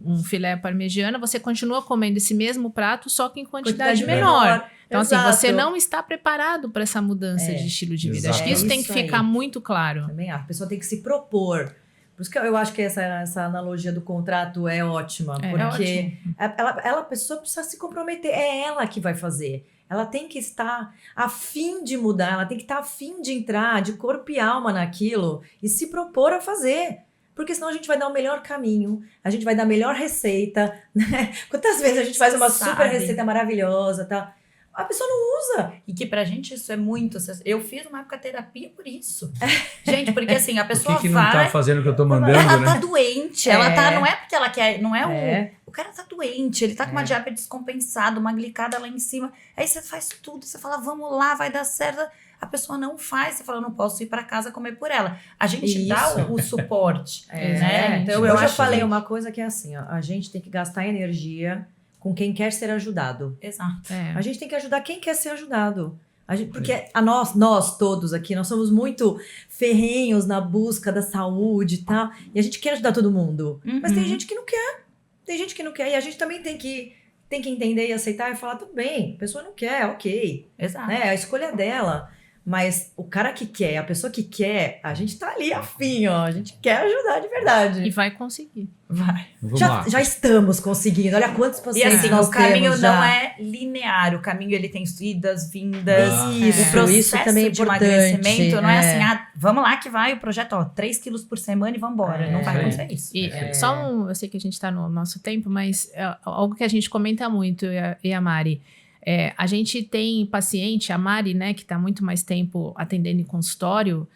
um filé parmegiana, você continua comendo esse mesmo prato, só que em quantidade menor. Então, assim, você não está preparado para essa mudança de estilo de vida. Acho que isso tem que ficar muito claro. Também a pessoa tem que se propor. Por isso que eu acho que essa analogia do contrato é ótima. Porque a pessoa precisa se comprometer. É ela que vai fazer. Ela tem que estar a fim de mudar, ela tem que estar a fim de entrar de corpo e alma naquilo e se propor a fazer. Porque senão a gente vai dar o melhor caminho, a gente vai dar a melhor receita, né? Quantas vezes a gente faz uma super receita maravilhosa, tá? A pessoa não usa. E que pra gente isso é muito... Eu fiz uma época terapia por isso. Gente, porque assim, a pessoa Por que vai... não tá fazendo o que eu tô mandando, ela né? tá doente. Ela tá... Não é porque ela quer... Não é o cara tá doente. Ele tá com uma diabetes descompensada, uma glicada lá em cima. Aí você faz tudo. Você fala, vamos lá, vai dar certo. A pessoa não faz. Você fala, não posso ir pra casa comer por ela. A gente dá o suporte. Né? Então, eu hoje eu acho falei que... uma coisa que é assim, ó, a gente tem que gastar energia com quem quer ser ajudado. Exato. A gente tem que ajudar quem quer ser ajudado. Porque nós todos aqui, nós somos muito ferrenhos na busca da saúde e tal. E a gente quer ajudar todo mundo. Mas tem gente que não quer. Tem gente que não quer. E a gente também tem que tem que entender e aceitar e falar, tudo bem, a pessoa não quer, ok. Exato. Né? A escolha é dela. Mas o cara que quer, a pessoa que quer, a gente tá ali afim, ó. A gente quer ajudar de verdade. E vai conseguir. Vai. Vamos lá. Já estamos conseguindo. Olha quantos E pacientes assim, nós o caminho temos já. não é linear. O caminho, ele tem idas, vindas. Isso, O processo isso também é de importante. emagrecimento não é É. assim, vamos lá que vai o projeto, 3 quilos por semana e vambora. Não vai acontecer isso. E eu sei que a gente está no nosso tempo, mas algo que a gente comenta muito, eu e a Mari, a gente tem paciente, a Mari, né, que está muito mais tempo atendendo em consultório,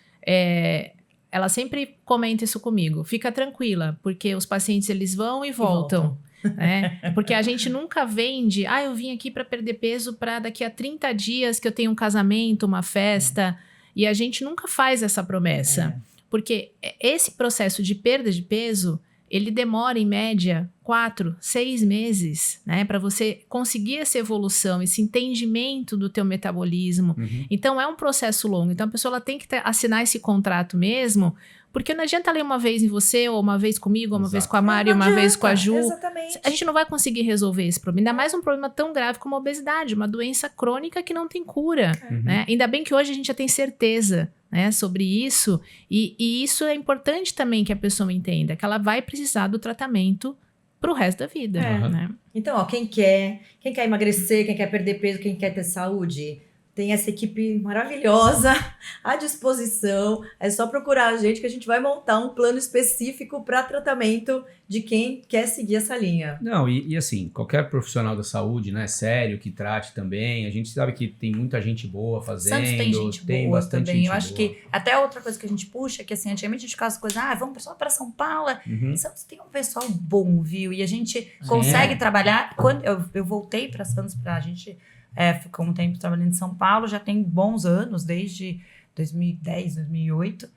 ela sempre comenta isso comigo. Fica tranquila, porque os pacientes, eles vão e voltam. Né? Porque a gente nunca vende, eu vim aqui para perder peso para daqui a 30 dias que eu tenho um casamento, uma festa, e a gente nunca faz essa promessa. Porque esse processo de perda de peso, ele demora em média 4, 6 meses, né, para você conseguir essa evolução, esse entendimento do teu metabolismo. Então é um processo longo. Então a pessoa ela tem que assinar esse contrato mesmo, porque não adianta ler uma vez em você, ou uma vez comigo, ou uma vez com a Mari, ou uma vez com a Ju. Exatamente. A gente não vai conseguir resolver esse problema. Ainda mais um problema tão grave como a obesidade, uma doença crônica que não tem cura. Né? Ainda bem que hoje a gente já tem certeza, né, sobre isso. E isso é importante também que a pessoa entenda, que ela vai precisar do tratamento pro resto da vida. Né? Então, ó, quem quer emagrecer, quem quer perder peso, quem quer ter saúde, tem essa equipe maravilhosa à disposição. É só procurar a gente que a gente vai montar um plano específico para tratamento de quem quer seguir essa linha. Não, e assim, qualquer profissional da saúde, né, sério, que trate também, a gente sabe que tem muita gente boa fazendo, Santos tem gente boa bastante também. gente Eu acho boa. que até outra coisa que a gente puxa, que assim, antigamente a gente ficava as coisas, vamos pessoal para São Paulo. Santos tem um pessoal bom, viu? E a gente consegue trabalhar. Quando eu voltei para Santos, a gente ficou um tempo trabalhando em São Paulo, já tem bons anos, desde 2010, 2008.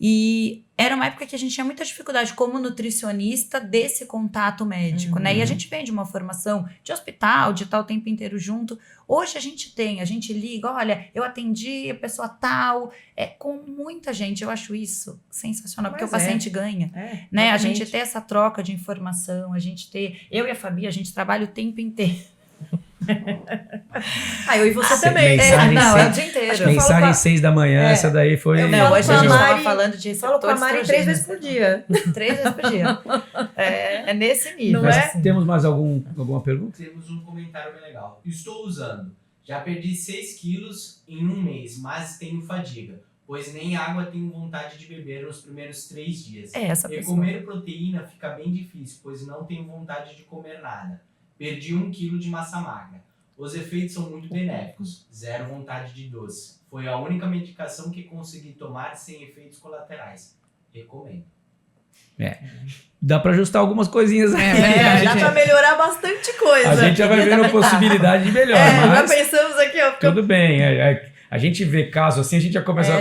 E era uma época que a gente tinha muita dificuldade como nutricionista desse contato médico, né? E a gente vem de uma formação de hospital, de estar o tempo inteiro junto. Hoje a gente liga, olha, eu atendi a pessoa tal, com muita gente. Eu acho isso sensacional, porque o paciente ganha, né? A gente ter essa troca de informação, eu e a Fabi, a gente trabalha o tempo inteiro. Eu e você também. Mensagem é o dia inteiro. Mensagem 6 da manhã, essa daí foi... Não, hoje a gente Mari, estava falando de falo com a Mari 3 vezes por dia. 3 vezes por dia. É nesse nível. Mas temos mais alguma pergunta? Temos um comentário bem legal. Estou usando. Já perdi 6 quilos em um mês, mas tenho fadiga, pois nem água tenho vontade de beber nos primeiros 3 dias. Essa E pessoa. comer proteína fica bem difícil, pois não tenho vontade de comer nada. Perdi 1 quilo de massa magra. Os efeitos são muito benéficos. Zero vontade de doce. Foi a única medicação que consegui tomar sem efeitos colaterais. Recomendo. Dá pra ajustar algumas coisinhas aí. Dá pra melhorar bastante coisa. A gente já vai vendo a possibilidade de melhor, Já mas pensamos aqui, ó. tudo bem. A gente vê caso assim, a gente já começa...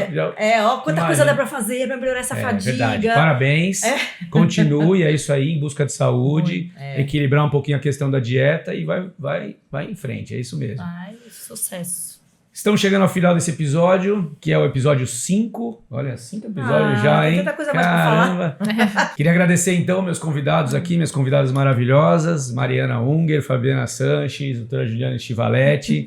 Quanta coisa dá pra fazer pra melhorar essa fadiga. Verdade. Parabéns. Continue, é isso aí, em busca de saúde, equilibrar um pouquinho a questão da dieta e vai em frente, é isso mesmo. Ai, sucesso. Estamos chegando ao final desse episódio, que é o episódio 5. Olha, 5 episódios já, tem hein? tanta coisa mais pra falar. Caramba! Queria agradecer, então, meus convidados aqui, minhas convidadas maravilhosas, Mariana Unger, Fabiana Sanches, doutora Juliana Stivaletti,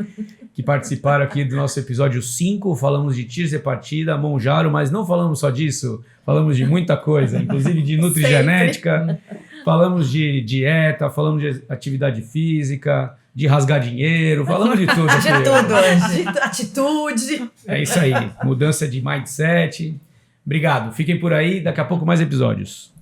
que participaram aqui do nosso episódio 5. Falamos de tirzepatida, Monjaro, mas não falamos só disso, falamos de muita coisa, inclusive de nutrigenética, falamos de dieta, falamos de atividade física, de rasgar dinheiro, falamos de tudo. De tudo hoje. De atitude. É isso aí, mudança de mindset. Obrigado, fiquem por aí, daqui a pouco mais episódios.